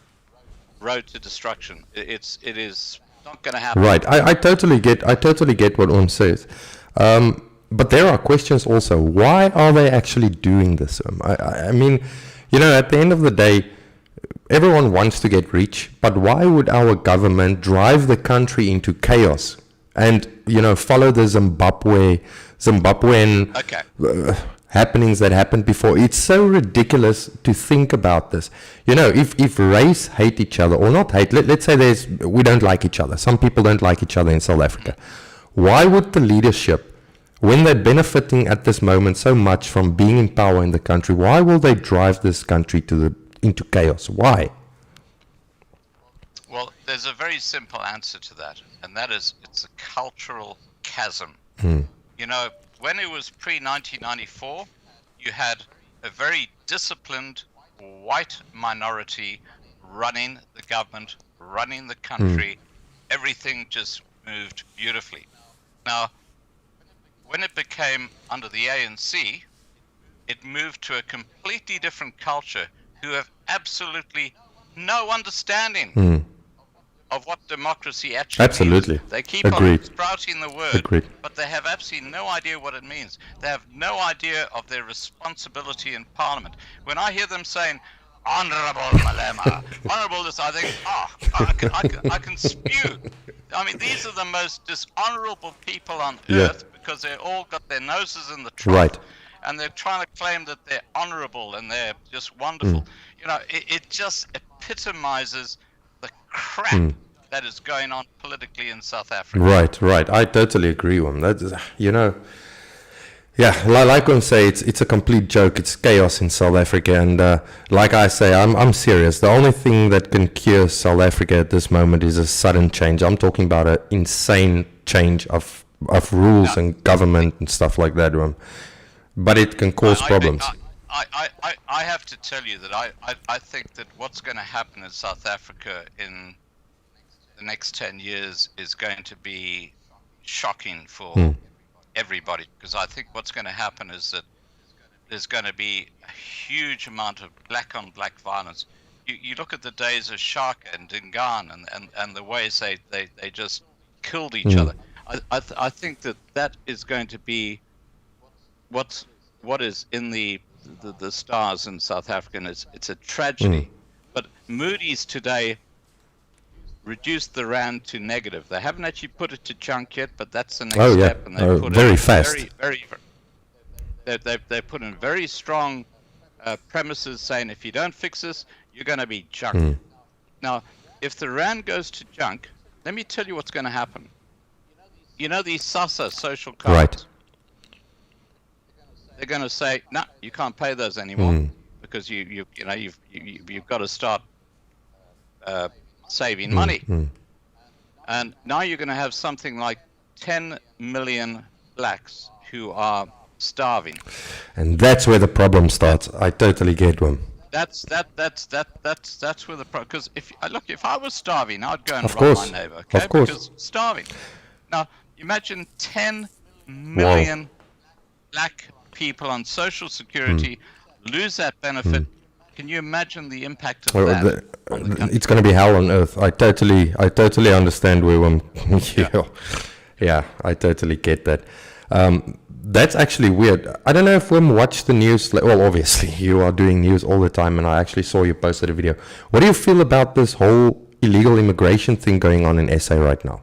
road to destruction. It is not going to happen. Right. I totally get what Om says. But there are questions also. Why are they actually doing this? I mean, at the end of the day, everyone wants to get rich, but why would our government drive the country into chaos and follow the Zimbabwean happenings that happened before? It's so ridiculous to think about this. If race hate each other, or not hate, let's say we don't like each other. Some people don't like each other in South Africa. Why would the leadership, when they're benefiting at this moment so much from being in power in the country, why will they drive this country into chaos? Why? Well, there's a very simple answer to that, and that is it's a cultural chasm. When it was pre-1994, you had a very disciplined white minority running the government, running the country. Everything just moved beautifully. Now, when it became under the ANC, it moved to a completely different culture who have absolutely no understanding of what democracy actually means. They keep on sprouting the word, but they have absolutely no idea what it means. They have no idea of their responsibility in Parliament. When I hear them saying, Honourable Malema, Honourable this, I think, I can spew. I mean, these are the most dishonourable people on earth because they've all got their noses in the trough. Right. And they're trying to claim that they're honourable and they're just wonderful. It just epitomizes the crap that is going on politically in South Africa. Right. I totally agree with him. That is, Yeah, like I say, it's a complete joke. It's chaos in South Africa, and like I say, I'm serious. The only thing that can cure South Africa at this moment is a sudden change. I'm talking about an insane change of rules and government and stuff like that, but it can cause problems. I have to tell you that I think that what's going to happen in South Africa in the next 10 years is going to be shocking for everybody, because I think what's going to happen is that there's going to be a huge amount of black on black violence. You look at the days of Shaka and Dingaan and the ways they just killed each other. I think that is going to be what is in the stars in South Africa, and it's a tragedy. But Moody's today reduced the rand to negative. They haven't actually put it to junk yet, but that's the next step. And they put very fast. They put in very strong premises saying if you don't fix this, you're going to be junk. Now, if the rand goes to junk, let me tell you what's going to happen. You know these SASSA social cards? Right. They're going to say, no, you can't pay those anymore because you've got to start saving money. And now you're going to have something like 10 million blacks who are starving. And that's where the problem starts. I totally get one. That's where the problem. Because if I was starving, I'd go and Of rob course. my neighbor. Okay? Of course. Because starving. Now imagine 10 million black people on Social Security lose that benefit. Can you imagine the impact of that on the country? It's going to be hell on earth. I totally understand where I'm. Yeah, I totally get that. That's actually weird. I don't know if Wim watched the news. Well, obviously you are doing news all the time, and I actually saw you posted a video. What do you feel about this whole illegal immigration thing going on in SA right now?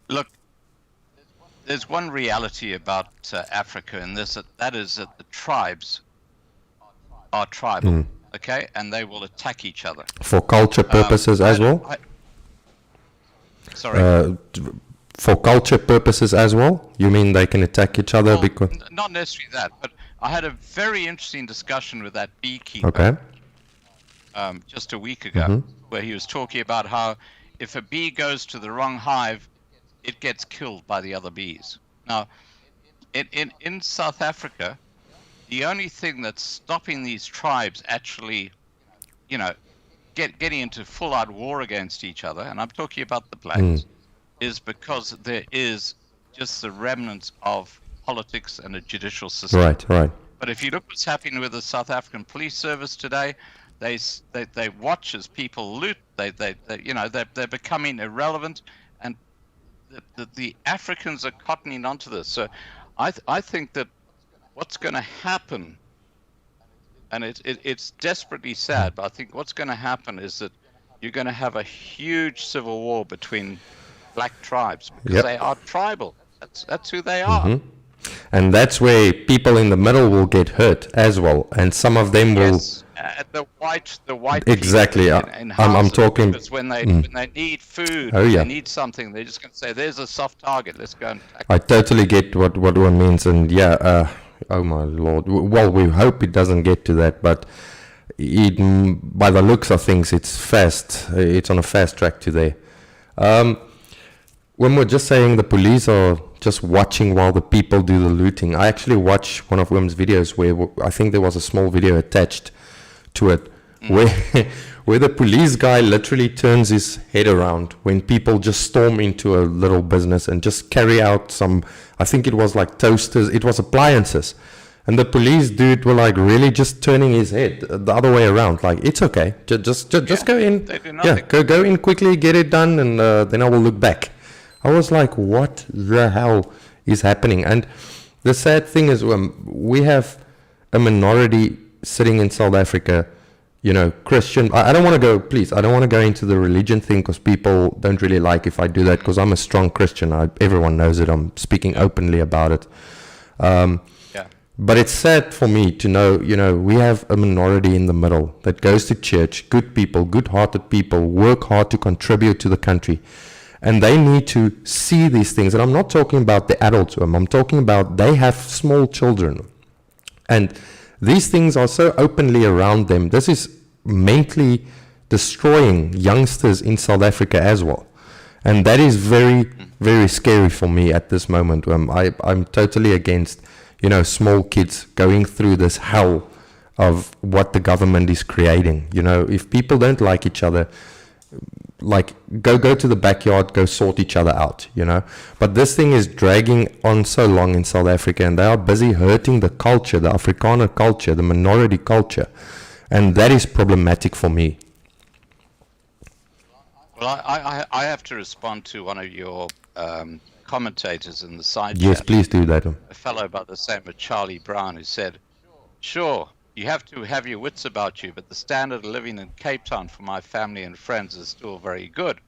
Look, there's one reality about Africa, and that is that the tribes are tribal, okay, and they will attack each other For culture purposes as well? Sorry? For culture purposes as well? You mean they can attack each other because... Not necessarily that, but I had a very interesting discussion with that beekeeper just a week ago, where he was talking about how if a bee goes to the wrong hive, it gets killed by the other bees. Now, in South Africa, the only thing that's stopping these tribes actually, getting into full-out war against each other, and I'm talking about the blacks, is because there is just the remnants of politics and a judicial system. Right. But if you look what's happening with the South African police service today, they watch as people loot. They're becoming irrelevant, and the Africans are cottoning onto this. So I think that what's going to happen, and it's desperately sad, but I think what's going to happen is that you're going to have a huge civil war between black tribes, because they are tribal. That's who they are. And that's where people in the middle will get hurt as well, and some of them will. The white. Exactly. I'm talking. Because when they need food, they need something, they're just going to say, "There's a soft target. Let's go and attack." I totally get what one means, and oh my lord. Well, we hope it doesn't get to that, but by the looks of things, it's fast. It's on a fast track to there. When we're just saying the police are just watching while the people do the looting, I actually watched one of Wim's videos where I think there was a small video attached to it where the police guy literally turns his head around when people just storm into a little business and just carry out some, I think it was like toasters, it was appliances. And the police dude were like really just turning his head the other way around. Like, it's okay. Just go in. Go in quickly, get it done, and then I will look back. I was like, what the hell is happening? And the sad thing is, we have a minority sitting in South Africa, Christian. I don't want to go into the religion thing, because people don't really like if I do that, because I'm a strong Christian. Everyone knows it. I'm speaking openly about it. But it's sad for me to know, we have a minority in the middle that goes to church, good people, good-hearted people, work hard to contribute to the country. And they need to see these things. And I'm not talking about the adults, I'm talking about they have small children. And these things are so openly around them. This is mentally destroying youngsters in South Africa as well. And that is very, very scary for me at this moment. I'm totally against, small kids going through this hell of what the government is creating. If people don't like each other, like go to the backyard, go sort each other out, But this thing is dragging on so long in South Africa, and they are busy hurting the culture, the Afrikaner culture, the minority culture. And that is problematic for me. Well, I have to respond to one of your commentators in the side Yes, chat. please do that. A fellow by the same as Charlie Brown, who said, sure, you have to have your wits about you, but the standard of living in Cape Town for my family and friends is still very good.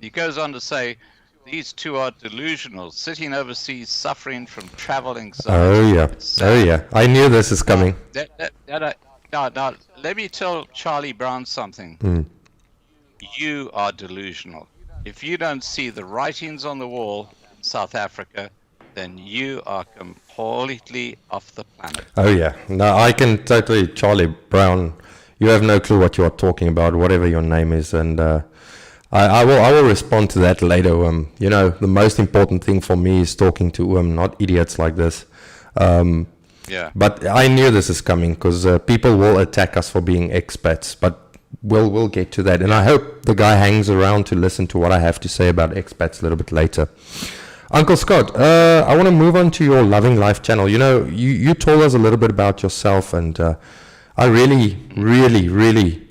He goes on to say, these two are delusional, sitting overseas, suffering from travel anxiety. Oh yeah. I knew this is coming. Now, let me tell Charlie Brown something. You are delusional. If you don't see the writings on the wall in South Africa, then you are completely off the planet. Oh yeah, no, I can totally, Charlie Brown, you have no clue what you are talking about, whatever your name is, and I will respond to that later. The most important thing for me is talking to not idiots like this. Yeah. But I knew this is coming because people will attack us for being expats, but we'll get to that, and I hope the guy hangs around to listen to what I have to say about expats a little bit later. Uncle Scott, I want to move on to your Loving Life channel. You told us a little bit about yourself, and I really, really, really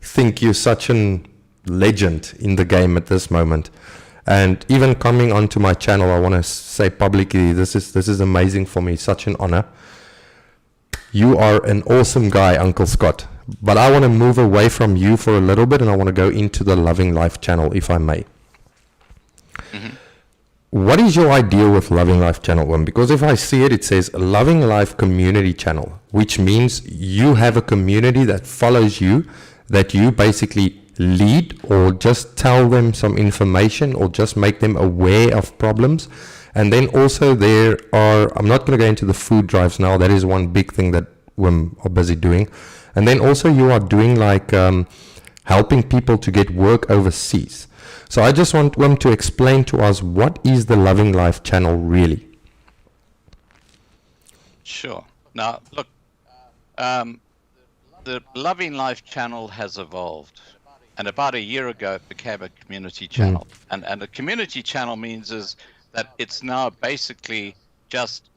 think you're such a legend in the game at this moment. And even coming onto my channel, I want to say publicly, this is amazing for me, such an honor. You are an awesome guy, Uncle Scott. But I want to move away from you for a little bit, and I want to go into the Loving Life channel, if I may. Mm-hmm. What is your idea with Loving Life channel, Wim? Because if I see it, it says Loving Life community channel, which means you have a community that follows you, that you basically lead or just tell them some information or just make them aware of problems. And then also there are, I'm not going to go into the food drives now, that is one big thing that Wim are busy doing. And then also you are doing like helping people to get work overseas. So I just want Wim to explain to us, what is the Loving Life channel really? Sure. Now, look, the Loving Life channel has evolved. And about a year ago, it became a community channel. And a community channel means is that it's now basically just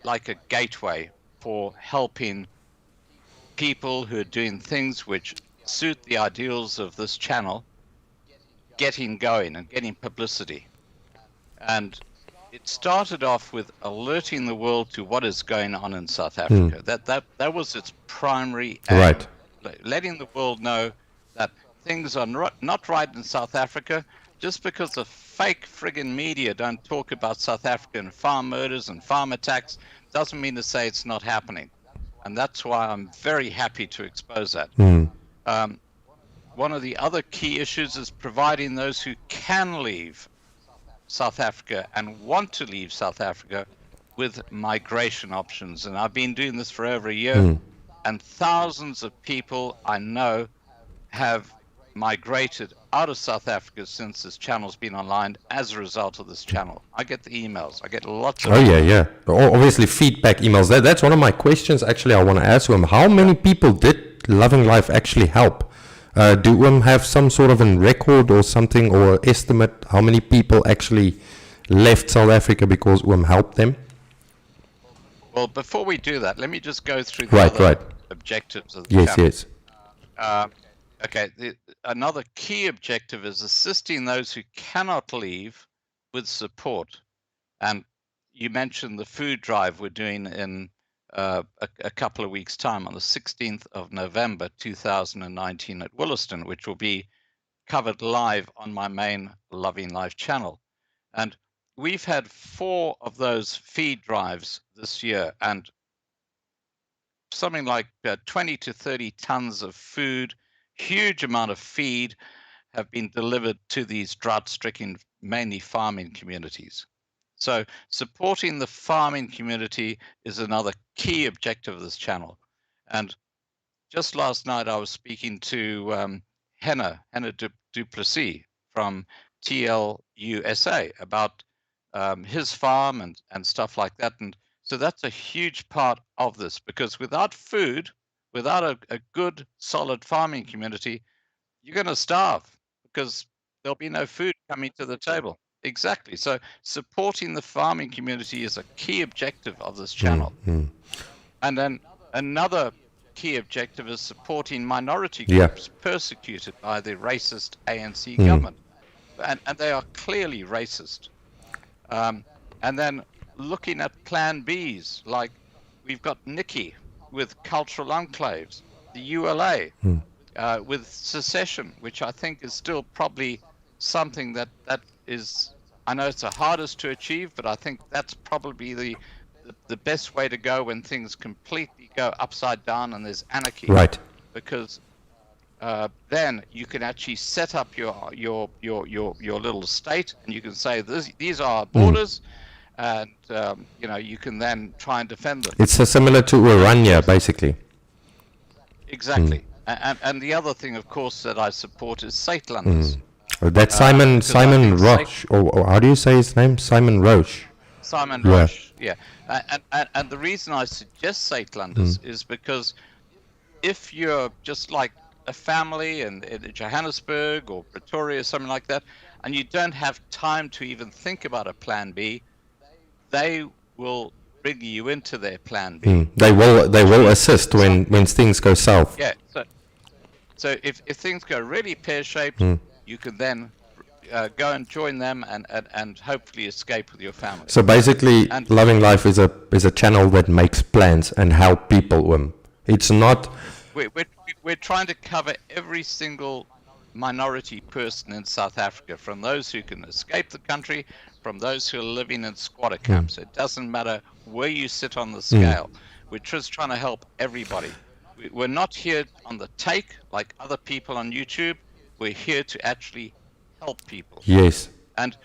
like a gateway for helping people who are doing things which suit the ideals of this channel getting going and getting publicity. And it started off with alerting the world to what is going on in South Africa. That was its primary aim. Right. Letting the world know that things are not right in South Africa. Just because the fake friggin' media don't talk about South African farm murders and farm attacks doesn't mean to say it's not happening. And that's why I'm very happy to expose that. One of the other key issues is providing those who can leave South Africa and want to leave South Africa with migration options. And I've been doing this for over a year, and thousands of people I know have migrated out of South Africa since this channel's been online as a result of this channel. I get the emails. I get lots of yeah. Obviously feedback emails. That's one of my questions actually I want to ask him. How many people did Loving Life actually help? Do we have some sort of a record or something, or estimate how many people actually left South Africa because UM helped them? Well, before we do that, let me just go through the other objectives of the channel. Yes. Okay, another key objective is assisting those who cannot leave with support. And you mentioned the food drive we're doing in a couple of weeks' time on the 16th of November 2019 at Williston, which will be covered live on my main Loving Life channel. And we've had 4 of those feed drives this year, and something like 20 to 30 tons of food, huge amount of feed, have been delivered to these drought-stricken, mainly farming communities. So supporting the farming community is another key objective of this channel. And just last night, I was speaking to Henna Duplessis from TLUSA about his farm and stuff like that. And so that's a huge part of this, because without food, without a good, solid farming community, you're going to starve because there'll be no food coming to the table. Exactly. So supporting the farming community is a key objective of this channel. And then another key objective is supporting minority groups persecuted by the racist ANC government. And they are clearly racist. And then looking at plan Bs, like we've got Nikki with cultural enclaves, the ULA with secession, which I think is still probably something that is, I know it's the hardest to achieve, but I think that's probably the best way to go when things completely go upside down and there's anarchy. Right. Because then you can actually set up your little state, and you can say these are our borders, and you can then try and defend them. It's similar to Urania, basically. Exactly. And the other thing, of course, that I support is Saitlanders. That's Simon Roche, or how do you say his name? Simon Roche. Simon Roche, yeah. And the reason I suggest Saitlanders is because if you're just like a family in Johannesburg or Pretoria or something like that, and you don't have time to even think about a plan B, they will bring you into their plan B. They will assist when things go south. Yeah. So if things go really pear-shaped, you can then go and join them and hopefully escape with your family. So basically, Loving Life is a channel that makes plans and help people. It's not. We're trying to cover every single minority person in South Africa, from those who can escape the country, from those who are living in squatter camps. It doesn't matter where you sit on the scale. We're just trying to help everybody. We're not here on the take like other people on YouTube. We're here to actually help people. Yes. And,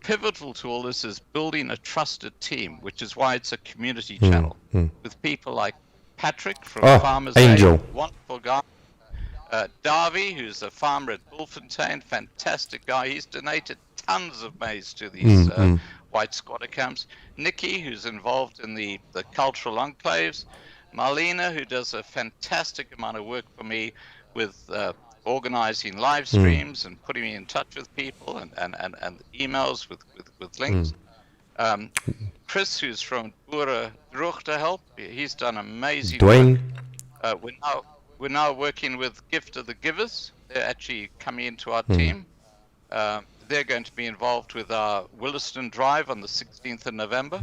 pivotal to all this is building a trusted team, which is why it's a community channel with people like Patrick from Farmers Angel. Aid, wonderful guy. Davy, who's a farmer at Bulfontein, fantastic guy. He's donated tons of maize to these white squatter camps. Nikki, who's involved in the cultural enclaves. Marlena, who does a fantastic amount of work for me with organizing live streams and putting me in touch with people and emails with links. Chris, who's from Boere Droog to help, he's done amazing Dwayne. work. We're now working with Gift of the Givers. They're actually coming into our team. They're going to be involved with our Williston Drive on the 16th of November.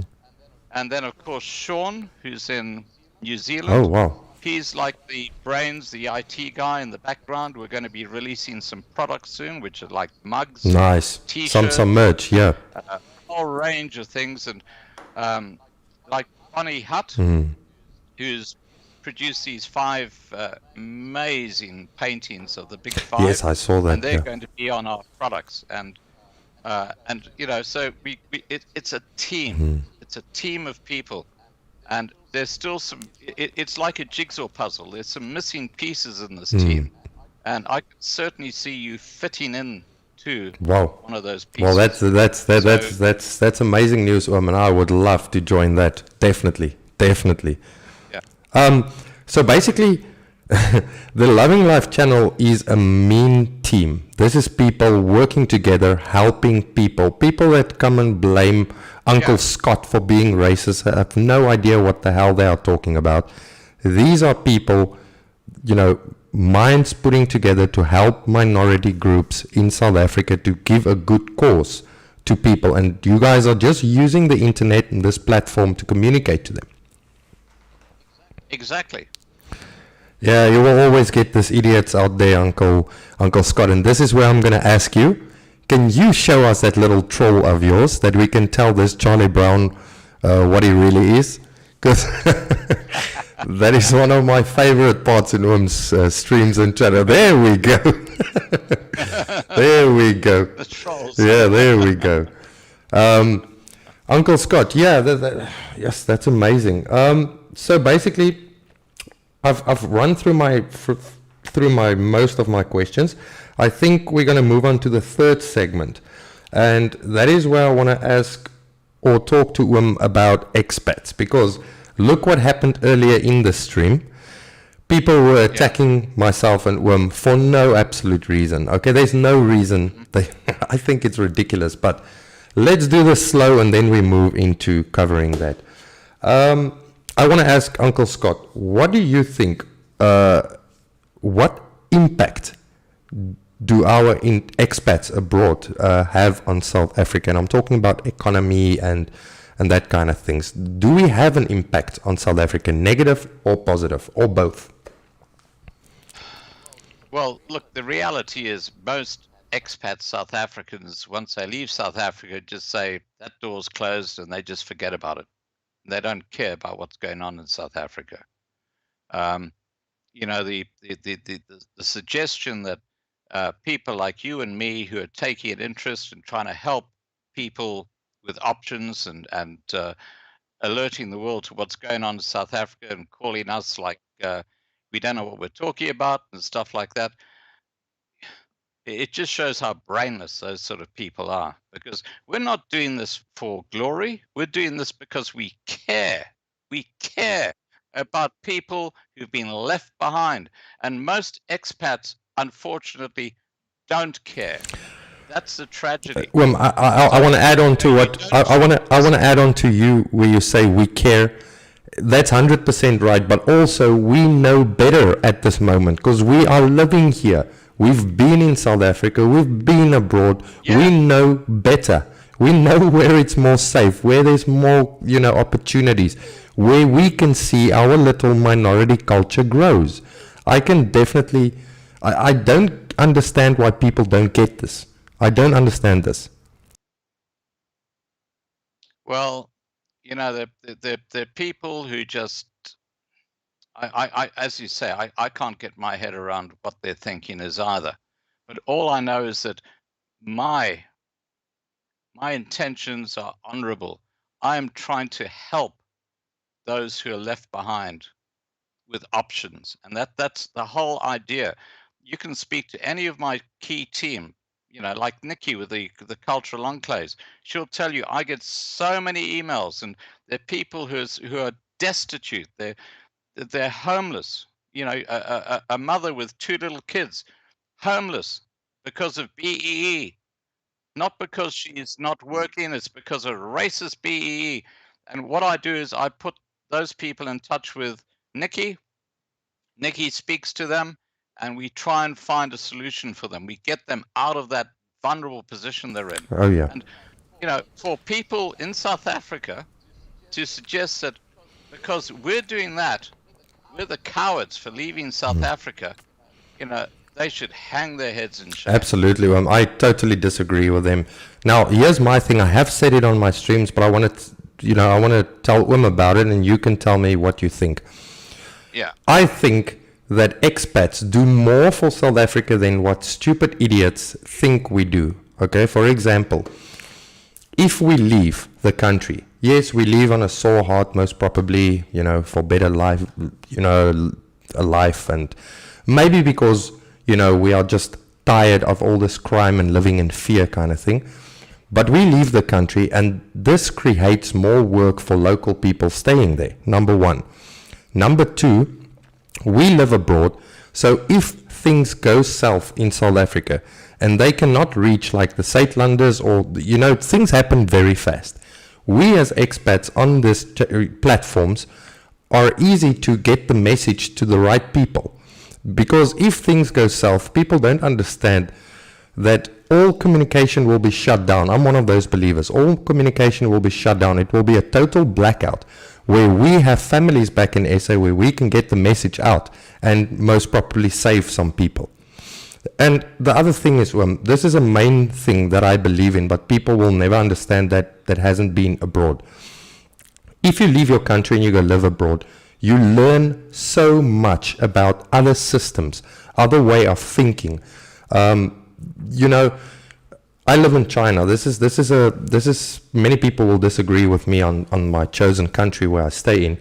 And then, of course, Sean, who's in New Zealand. Oh, wow. He's like the brains, the IT guy in the background. We're going to be releasing some products soon, which are like mugs, Nice. T-shirts, Some merch, yeah. a whole range of things. And like Bonnie Hutt, who's produced these 5 amazing paintings of the Big Five. Yes, I saw that. And they're going to be on our products. And so it's a team. It's a team of people. And there's still some, it's like a jigsaw puzzle. There's some missing pieces in this team. And I could certainly see you fitting in to one of those pieces. Well, that's amazing news, and I would love to join that. Definitely. Yeah. So basically, the Loving Life channel is a mean team. This is people working together, helping people. People that come and blame Uncle Scott for being racist have no idea what the hell they are talking about. These are people, minds putting together to help minority groups in South Africa to give a good cause to people. And you guys are just using the internet and this platform to communicate to them. Exactly. Yeah, you will always get these idiots out there, Uncle Scott. And this is where I'm going to ask you, can you show us that little troll of yours that we can tell this Charlie Brown what he really is? Because that is one of my favorite parts in Oom's streams and channel. There we go. There we go. The trolls. Yeah, there we go. Uncle Scott, yeah, yes, that's amazing. So basically, I've run through my most of my questions. I think we're going to move on to the third segment, and that is where I want to ask or talk to about expats, because look what happened earlier in the stream. People were attacking myself and Wim for no absolute reason. Okay, there's no reason. I think it's ridiculous, but let's do this slow and then we move into covering that. I want to ask Uncle Scott, what do you think, what impact do our expats abroad have on South Africa? And I'm talking about economy and that kind of things. Do we have an impact on South Africa, negative or positive, or both? Well, look, the reality is most expat South Africans, once they leave South Africa, just say that door's closed and they just forget about it. They don't care about what's going on in South Africa. You know, the suggestion that people like you and me who are taking an interest in trying to help people with options and alerting the world to what's going on in South Africa and calling us like we don't know what we're talking about and stuff like that. It just shows how brainless those sort of people are, because we're not doing this for glory. We're doing this because we care. We care about people who've been left behind. And most expats, unfortunately, don't care. That's the tragedy. Well, I want to add on to what I want to add on to you where you say we care. That's 100% right, but also we know better at this moment because we are living here. We've been in South Africa, we've been abroad. Yeah. We know better. We know where it's more safe, where there's more, opportunities, where we can see our little minority culture grows. I can definitely, I don't understand why people don't get this. I don't understand this. Well, the people who just, I as you say, I can't get my head around what their thinking is either. But all I know is that my intentions are honorable. I am trying to help those who are left behind with options. And that's the whole idea. You can speak to any of my key team, like Nikki with the cultural enclaves. She'll tell you, I get so many emails, and there are people who are destitute. They're homeless. A mother with 2 little kids, homeless because of BEE, not because she's not working. It's because of racist BEE. And what I do is I put those people in touch with Nikki. Nikki speaks to them, and we try and find a solution for them. We get them out of that vulnerable position they're in. Oh, yeah. And, for people in South Africa to suggest that because we're doing that, we're the cowards for leaving South Africa, they should hang their heads in shame. Absolutely. I totally disagree with them. Now, here's my thing. I have said it on my streams, but I want to tell them about it, and you can tell me what you think. Yeah. I think that expats do more for South Africa than what stupid idiots think we do. Okay, for example, if we leave the country, yes, we leave on a sore heart, most probably, for better life, a life, and maybe because, we are just tired of all this crime and living in fear kind of thing. But we leave the country, and this creates more work for local people staying there, number one. Number two, we live abroad, so if things go south in South Africa and they cannot reach like the Suidlanders or, things happen very fast. We as expats on these platforms are easy to get the message to the right people. Because if things go south, people don't understand that all communication will be shut down. I'm one of those believers. All communication will be shut down. It will be a total blackout, where we have families back in SA where we can get the message out and most probably save some people. And the other thing is, this is a main thing that I believe in, but people will never understand that hasn't been abroad. If you leave your country and you go live abroad, you learn so much about other systems, other way of thinking, You know, I live in China. This is many people will disagree with me on my chosen country where I stay in,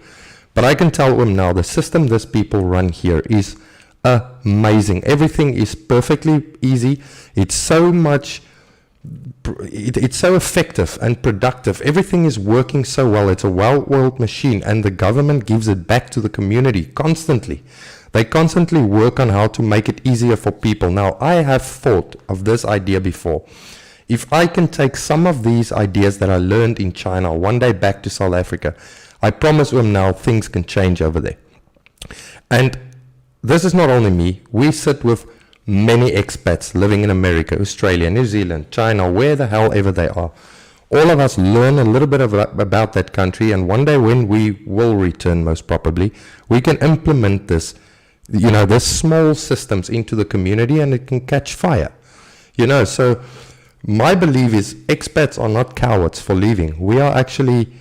but I can tell them now the system these people run here is amazing. Everything is perfectly easy. It's so much. It's so effective and productive. Everything is working so well. It's a well-oiled machine, and the government gives it back to the community constantly. They constantly work on how to make it easier for people. Now, I have thought of this idea before. If I can take some of these ideas that I learned in China one day back to South Africa, I promise them now things can change over there. And this is not only me. We sit with many expats living in America, Australia, New Zealand, China, where the hell ever they are. All of us learn a little bit about that country, and one day when we will return, most probably, we can implement this, this small systems into the community, and it can catch fire. So my belief is expats are not cowards for leaving. We are actually,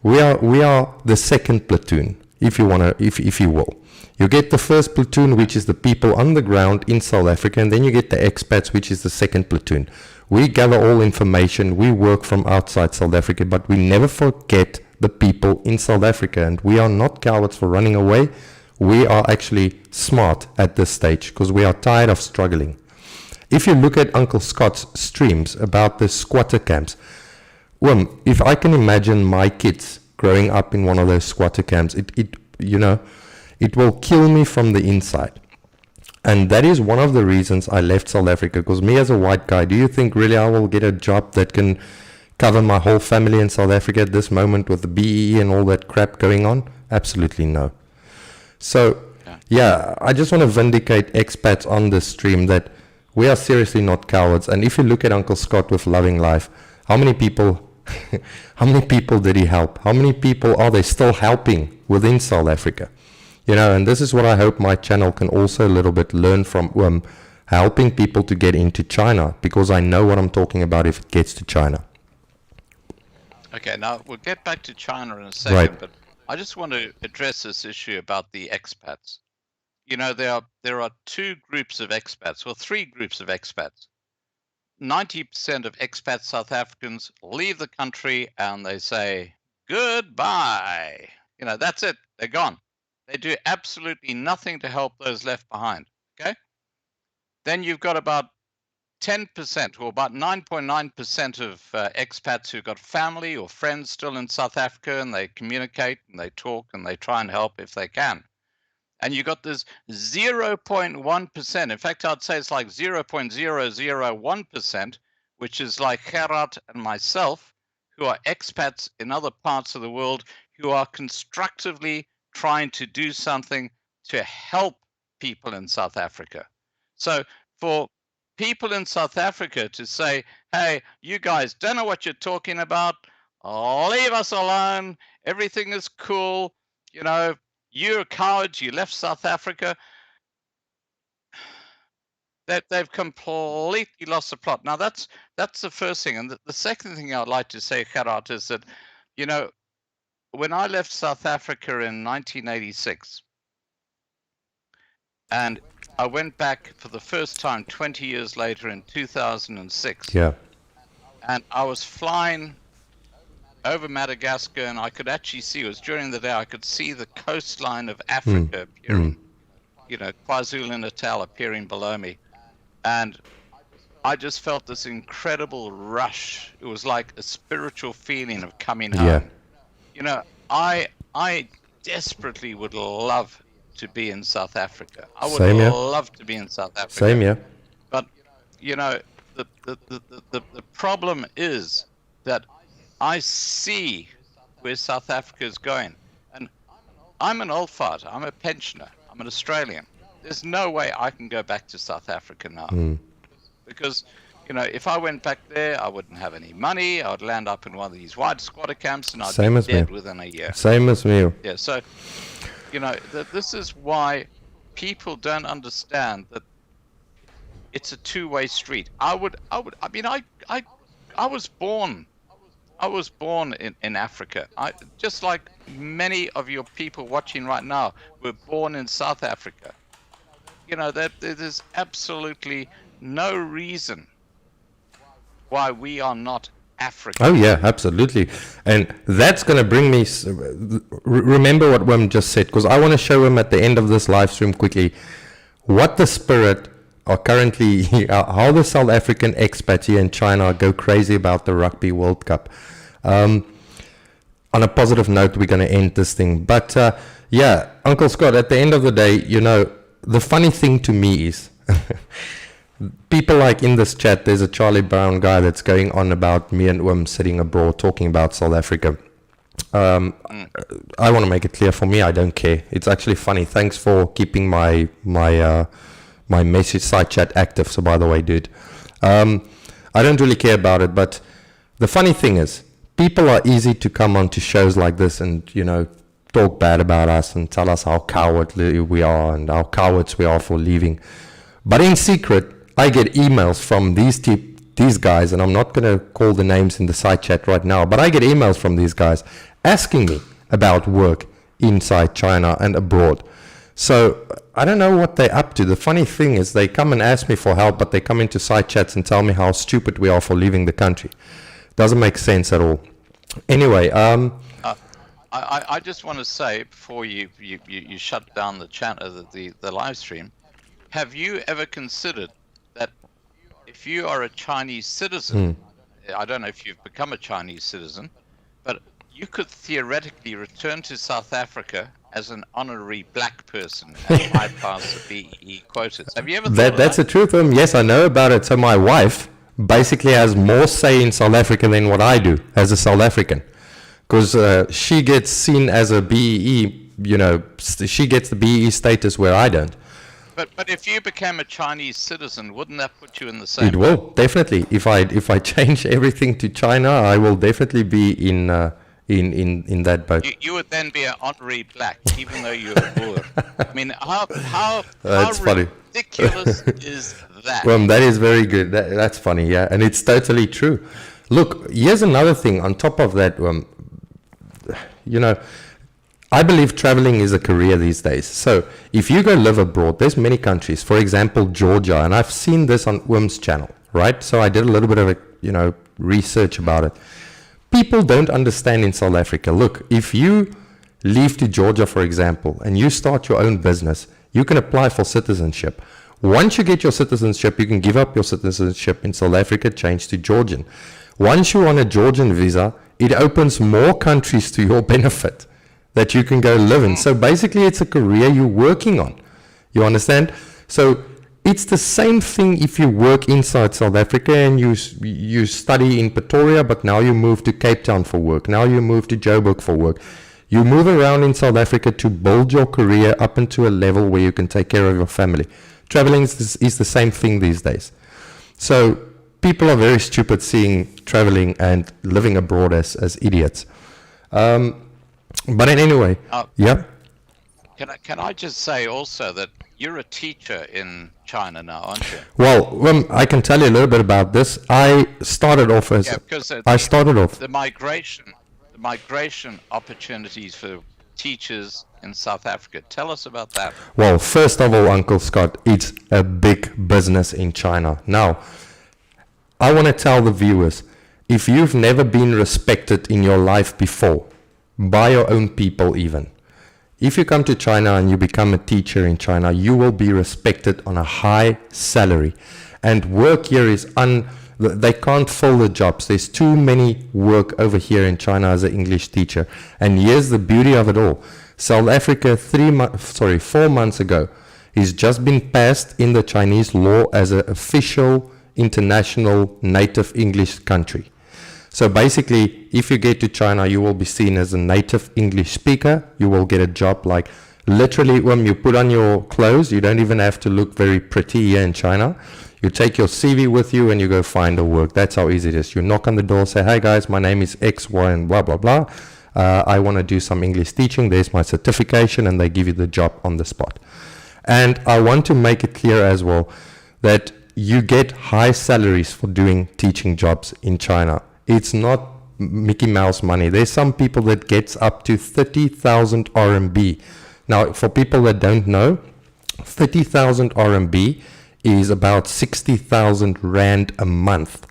we are the second platoon, if you will. You get the first platoon, which is the people on the ground in South Africa, and then you get the expats, which is the second platoon. We gather all information, we work from outside South Africa, but we never forget the people in South Africa, and we are not cowards for running away. We are actually smart at this stage, because we are tired of struggling. If you look at Uncle Scott's streams about the squatter camps, if I can imagine my kids growing up in one of those squatter camps, it will kill me from the inside. And that is one of the reasons I left South Africa, because me as a white guy, do you think really I will get a job that can cover my whole family in South Africa at this moment with the BEE and all that crap going on? Absolutely no. So, yeah, I just want to vindicate expats on this stream that we are seriously not cowards. And if you look at Uncle Scott with Loving Life, how many people did he help? How many people are they still helping within South Africa? And this is what I hope my channel can also a little bit learn from, helping people to get into China, because I know what I'm talking about if it gets to China. Okay, now we'll get back to China in a second, right. But I just want to address this issue about the expats. There are two groups of expats, or three groups of expats. 90% of expat South Africans leave the country and they say, goodbye. That's it. They're gone. They do absolutely nothing to help those left behind, okay? Then you've got about 10%, or about 9.9% of expats who've got family or friends still in South Africa, and they communicate and they talk and they try and help if they can. And you've got this 0.1%. In fact, I'd say it's like 0.001%, which is like Gerhardt and myself, who are expats in other parts of the world, who are constructively trying to do something to help people in South Africa. So for people in South Africa to say, hey, you guys don't know what you're talking about, leave us alone, everything is cool, you're cowards, you left South Africa, that they've completely lost the plot. Now that's the first thing. And the second thing I'd like to say, Gerhardt, is that, when I left South Africa in 1986, and I went back for the first time 20 years later in 2006. Yeah. And I was flying over Madagascar, and I could actually see, it was during the day, I could see the coastline of Africa appearing, KwaZulu-Natal appearing below me. And I just felt this incredible rush. It was like a spiritual feeling of coming home. Yeah. I desperately would love to be in South Africa. I would love to be in South Africa. Same, yeah. But, the problem is that I see where South Africa is going. And I'm an old fart. I'm a pensioner. I'm an Australian. There's no way I can go back to South Africa now. Because, if I went back there, I wouldn't have any money. I would land up in one of these white squatter camps, and I'd be dead within a year. Same as me. Yeah, so, this is why people don't understand that it's a two-way street. I was born in Africa. Just like many of your people watching right now were born in South Africa. that there's absolutely no reason why we are not African. Oh yeah, absolutely. And that's going to bring me, remember what Wim just said, because I want to show him at the end of this live stream quickly what the spirit are currently, how the South African expats here in China go crazy about the Rugby World Cup. On a positive note, we're going to end this thing. But yeah, Uncle Scott, at the end of the day, the funny thing to me is people like in this chat, there's a Charlie Brown guy that's going on about me and Wim sitting abroad talking about South Africa. I want to make it clear, for me, I don't care. It's actually funny. Thanks for keeping my message side chat active. So by the way, dude, I don't really care about it. But the funny thing is, people are easy to come onto shows like this and, talk bad about us and tell us how cowardly we are and how cowards we are for leaving. But in secret, I get emails from these guys, and I'm not going to call the names in the side chat right now, but I get emails from these guys asking me about work inside China and abroad. So I don't know what they're up to. The funny thing is they come and ask me for help, but they come into side chats and tell me how stupid we are for leaving the country. Doesn't make sense at all. Anyway, I just want to say before you shut down the the live stream, have you ever considered that if you are a Chinese citizen, I don't know if you've become a Chinese citizen, but you could theoretically return to South Africa as an honorary black person and bypass the BEE quotas. Have you ever thought of that's that? the truth. Yes, I know about it. So my wife basically has more say in South Africa than what I do as a South African, because she gets seen as a BEE, she gets the BEE status where I don't. But if you became a Chinese citizen, wouldn't that put you in the same? It will, definitely. If I change everything to China, I will definitely be in that boat. You would then be an honorary black, even though you're a Boer. I mean, how funny. Ridiculous is that? Well, that is very good. That's funny, yeah, and it's totally true. Look, here's another thing. On top of that, I believe traveling is a career these days. So if you go live abroad, there's many countries. For example, Georgia, and I've seen this on Wim's channel, right? So I did a little bit of research about it. People don't understand in South Africa. Look, if you leave to Georgia, for example, and you start your own business, you can apply for citizenship. Once you get your citizenship, you can give up your citizenship in South Africa, change to Georgian. Once you're on a Georgian visa, it opens more countries to your benefit that you can go live in. So basically, it's a career you're working on. You understand? So it's the same thing if you work inside South Africa and you study in Pretoria, but now you move to Cape Town for work. Now you move to Joburg for work. You move around in South Africa to build your career up into a level where you can take care of your family. Traveling is the same thing these days. So people are very stupid seeing traveling and living abroad as idiots. But anyway, yeah. Can I just say also that you're a teacher in China now, aren't you? Well, I can tell you a little bit about this. I started off as the migration opportunities for teachers in South Africa. Tell us about that. Well, first of all, Uncle Scott, it's a big business in China. Now, I want to tell the viewers, if you've never been respected in your life before, by your own people even, if you come to China and you become a teacher in China, you will be respected on a high salary. And work here is they can't fill the jobs. There's too many work over here in China as an English teacher. And here's the beauty of it all. South Africa 4 months ago has just been passed in the Chinese law as an official international native English country. So basically, if you get to China, you will be seen as a native English speaker. You will get a job like literally when you put on your clothes, you don't even have to look very pretty here in China. You take your CV with you and you go find a work. That's how easy it is. You knock on the door, say, "Hi guys, my name is X, Y, and blah, blah, blah. I want to do some English teaching. There's my certification," and they give you the job on the spot. And I want to make it clear as well that you get high salaries for doing teaching jobs in China. It's not Mickey Mouse money. There's some people that gets up to 30,000 RMB. Now, for people that don't know, 30,000 RMB is about 60,000 Rand a month.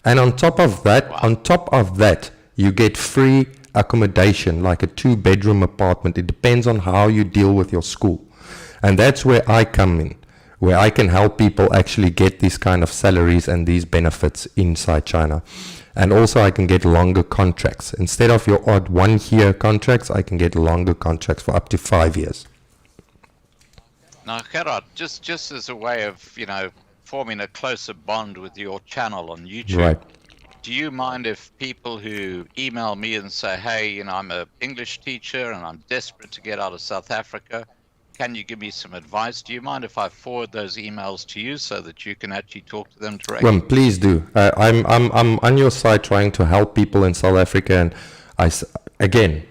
And on top of that, you get free accommodation, like a 2-bedroom apartment. It depends on how you deal with your school. And that's where I come in, where I can help people actually get these kind of salaries and these benefits inside China. And also I can get longer contracts. Instead of your odd 1-year contracts, I can get longer contracts for up to 5 years. Now, Gerhardt, just as a way of, forming a closer bond with your channel on YouTube, Right. do you mind if people who email me and say, hey, I'm an English teacher and I'm desperate to get out of South Africa, can you give me some advice? Do you mind if I forward those emails to you so that you can actually talk to them directly? Well, please do. I'm on your side trying to help people in South Africa, and again,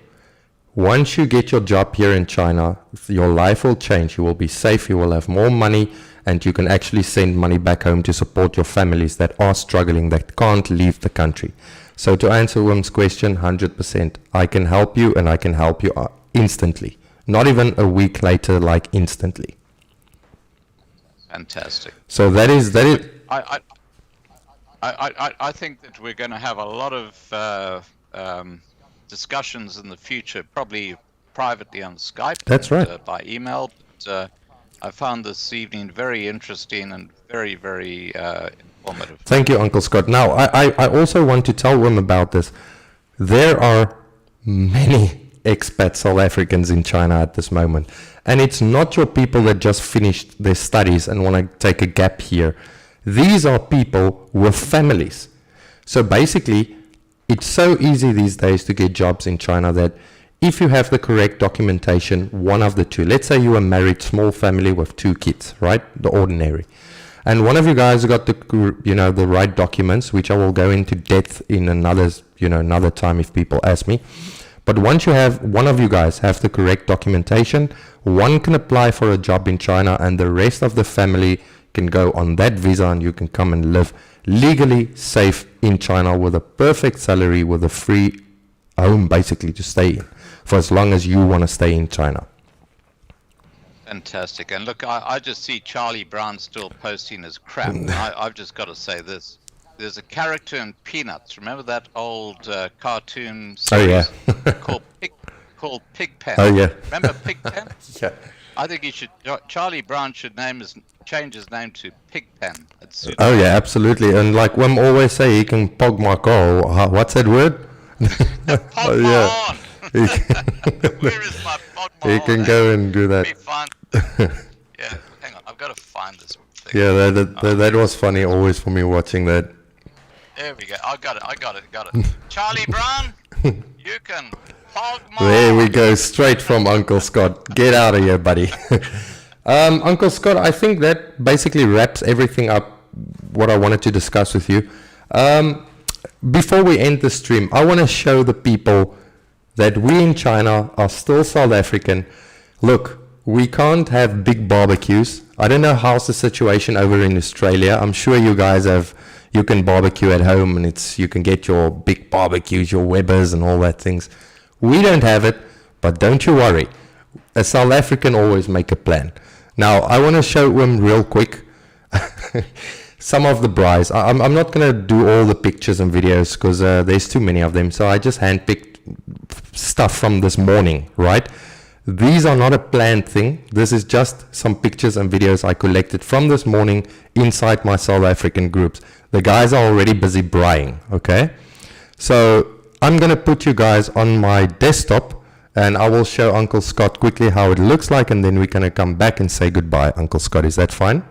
once you get your job here in China, your life will change. You will be safe, you will have more money, and you can actually send money back home to support your families that are struggling, that can't leave the country. So to answer Wim's question, 100%, I can help you, and I can help you instantly. Not even a week later, like instantly. Fantastic. So that is. I think that we're going to have a lot of discussions in the future, probably privately on Skype. That's right. By email. But, I found this evening very interesting and very, very informative. Thank you, Uncle Scott. Now, I also want to tell Wim about this. There are many expat South Africans in China at this moment. And it's not your people that just finished their studies and want to take a gap here. These are people with families. So basically, it's so easy these days to get jobs in China that if you have the correct documentation, one of the two, let's say you're a married small family with 2 kids, right? The ordinary. And one of you guys got the right documents, which I will go into depth in another time if people ask me. But once you have, one of you guys have the correct documentation, one can apply for a job in China and the rest of the family can go on that visa and you can come and live legally safe in China with a perfect salary, with a free home basically to stay in for as long as you want to stay in China. Fantastic. And look, I just see Charlie Brown still posting his crap. I've just got to say this. There's a character in Peanuts. Remember that old cartoon series called Pigpen? Oh, yeah. Remember Pigpen? Yeah. I think Charlie Brown should change his name to Pigpen. Oh, yeah, absolutely. And like Wim always say, he can pog my car. What's that word? Pog my on. Where is my pog my He can go and do that. Yeah, hang on. I've got to find this thing. Yeah, that was funny always for me watching that. There we go. I got it. Charlie Brown, you can pog my There we go, straight from Uncle Scott. Get out of here, buddy. Uncle Scott, I think that basically wraps everything up, what I wanted to discuss with you. Before we end the stream, I want to show the people that we in China are still South African. Look, we can't have big barbecues. I don't know how's the situation over in Australia. I'm sure you guys you can barbecue at home and you can get your big barbecues, your Webbers and all that things. We don't have it, but don't you worry. A South African always make a plan. Now, I want to show them real quick some of the braais. I'm not going to do all the pictures and videos because there's too many of them. So I just handpicked stuff from this morning, right? These are not a planned thing. This is just some pictures and videos I collected from this morning inside my South African groups. The guys are already busy braaiing, okay? So I'm going to put you guys on my desktop and I will show Uncle Scott quickly how it looks like and then we're going to come back and say goodbye. Uncle Scott, is that fine?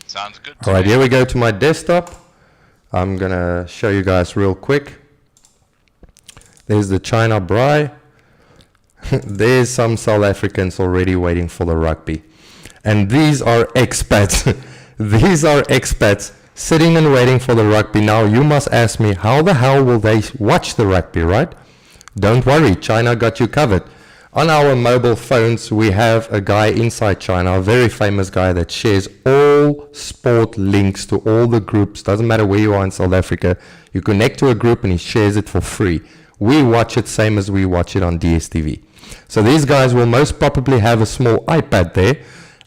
Sounds good. All right, here we go to my desktop. I'm going to show you guys real quick. There's the China braai. There's some South Africans already waiting for the rugby. And these are expats. These are expats sitting and waiting for the rugby. Now, you must ask me, how the hell will they watch the rugby, right? Don't worry, China got you covered. On our mobile phones, we have a guy inside China, a very famous guy that shares all sport links to all the groups. Doesn't matter where you are in South Africa. You connect to a group and he shares it for free. We watch it same as we watch it on DSTV. So these guys will most probably have a small iPad there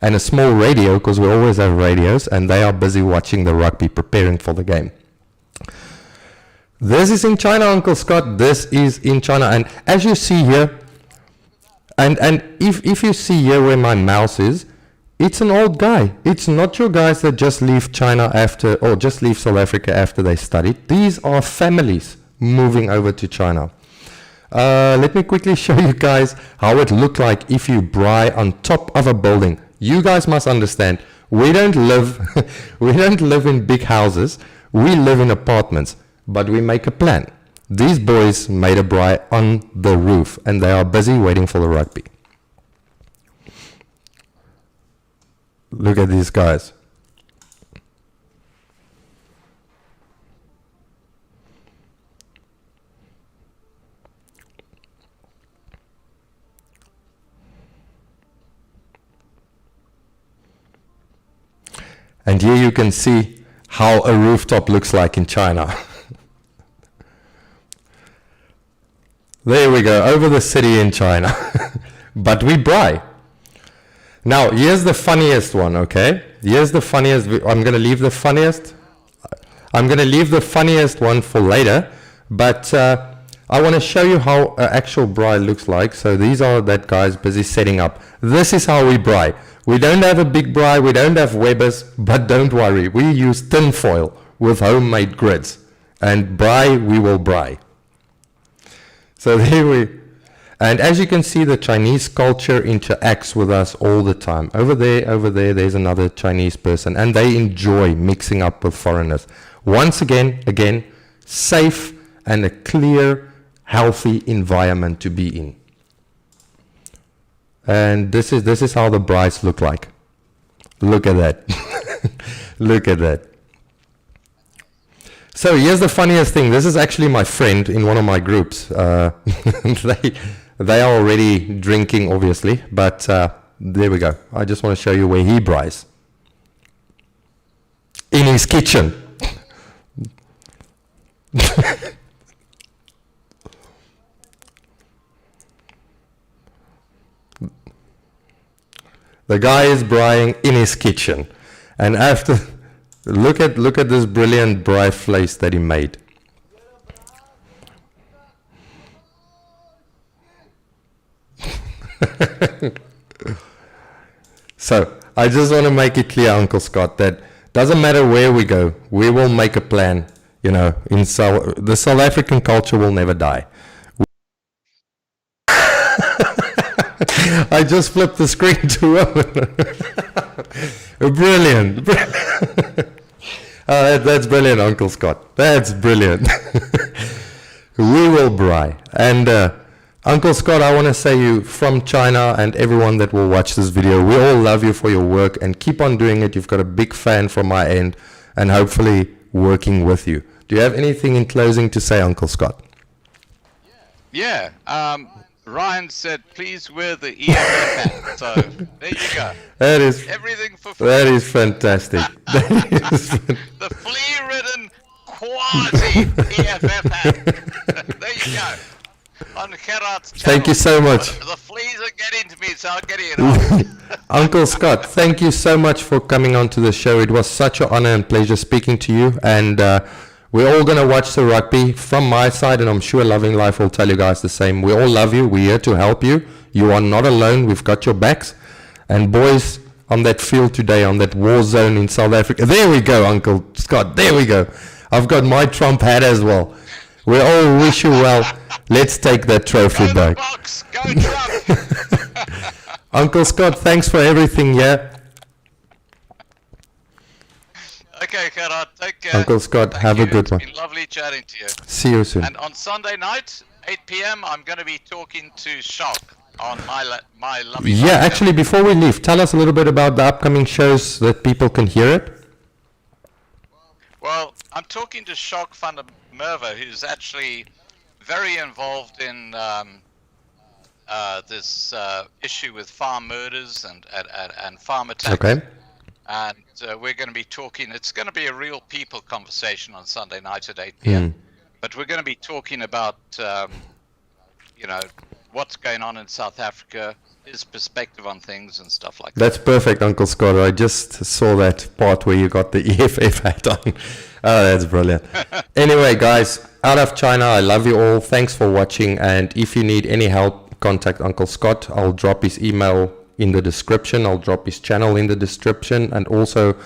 and a small radio, because we always have radios, and they are busy watching the rugby, preparing for the game. This is in China, Uncle Scott. This is in China. And as you see here, and if you see here where my mouse is, it's an old guy. It's not your guys that just leave China after, or just leave South Africa after they studied. These are families moving over to China. Let me quickly show you guys how it looked like if you braai on top of a building. You guys must understand, we don't live in big houses. We live in apartments, but we make a plan. These boys made a braai on the roof, and they are busy waiting for the rugby. Look at these guys. And here you can see how a rooftop looks like in China. There we go, over the city in China. But we braai. Now, here's the funniest one, okay? Here's the funniest. I'm going to leave the funniest. I'm going to leave the funniest one for later. But I want to show you how an actual braai looks like. So these are that guys busy setting up. This is how we braai. We don't have a big braai, we don't have Webbers, but don't worry, we use tin foil with homemade grids. And braai, we will braai. So there we, and as you can see, the Chinese culture interacts with us all the time. Over there, there's another Chinese person, and they enjoy mixing up with foreigners. Once again, safe and a clear, healthy environment to be in. And this is how the braais look like. Look at that. Look at that. So here's the funniest thing. This is actually my friend in one of my groups. They are already drinking, obviously, but there we go. I just want to show you where he braais. In his kitchen. The guy is braaiing in his kitchen, and after, look at this brilliant braai vleis that he made. So I just want to make it clear, Uncle Scott, that doesn't matter where we go, we will make a plan. You know, the South African culture will never die. I just flipped the screen to open. Brilliant. That's brilliant, Uncle Scott. That's brilliant. We will braai. And Uncle Scott, I want to say you from China and everyone that will watch this video, we all love you for your work and keep on doing it. You've got a big fan from my end and hopefully working with you. Do you have anything in closing to say, Uncle Scott? Yeah. Ryan said, please wear the EFF hat. So there you go. That is everything for free. That is fantastic. The flea-ridden quality EFF hat. There you go. On Gerhardt's channel. Thank you so much. The fleas are getting to me, so I'm getting it off. Uncle Scott, thank you so much for coming on to the show. It was such an honor and pleasure speaking to you. And we're all going to watch the rugby from my side, and I'm sure Loving Life will tell you guys the same. We all love you. We're here to help you. You are not alone. We've got your backs. And boys, on that field today, on that war zone in South Africa. There we go, Uncle Scott. There we go. I've got my Trump hat as well. We all wish you well. Let's take that trophy back. Box. Go Trump. Uncle Scott, thanks for everything, yeah? Okay, Gerhardt, take care. Uncle Scott, have a good one. It's been lovely chatting to you. See you soon. And on Sunday night, 8 p.m., I'm going to be talking to Shock on my lovely... Yeah, actually, before we leave, tell us a little bit about the upcoming shows that people can hear it. Well, I'm talking to Shock van der Merwe, who's actually very involved in this issue with farm murders and farm attacks. Okay. And we're going to be talking, it's going to be a real people conversation on Sunday night at 8 p.m. But we're going to be talking about, what's going on in South Africa, his perspective on things and stuff like that. That's perfect, Uncle Scott. I just saw that part where you got the EFF hat on. Oh, that's brilliant. Anyway, guys, out of China, I love you all. Thanks for watching. And if you need any help, contact Uncle Scott. I'll drop his email in the description. I'll drop his channel in the description. And also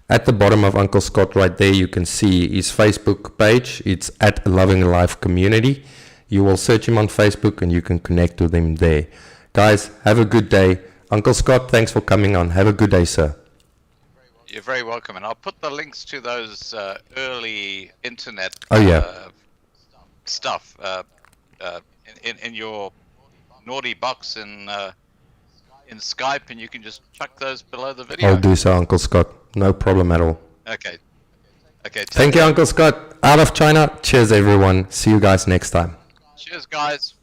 at the bottom of Uncle Scott right there, you can see his Facebook page. It's at Loving Life Community. You will search him on Facebook and you can connect with him there. Guys, have a good day. Uncle Scott, thanks for coming on. Have a good day, sir. You're very welcome. And I'll put the links to those early internet stuff in your naughty box in Skype, and you can just chuck those below the video. I'll do so, Uncle Scott. No problem at all. Okay. Thank you, Uncle Scott. Out of China. Cheers, everyone. See you guys next time. Cheers, guys.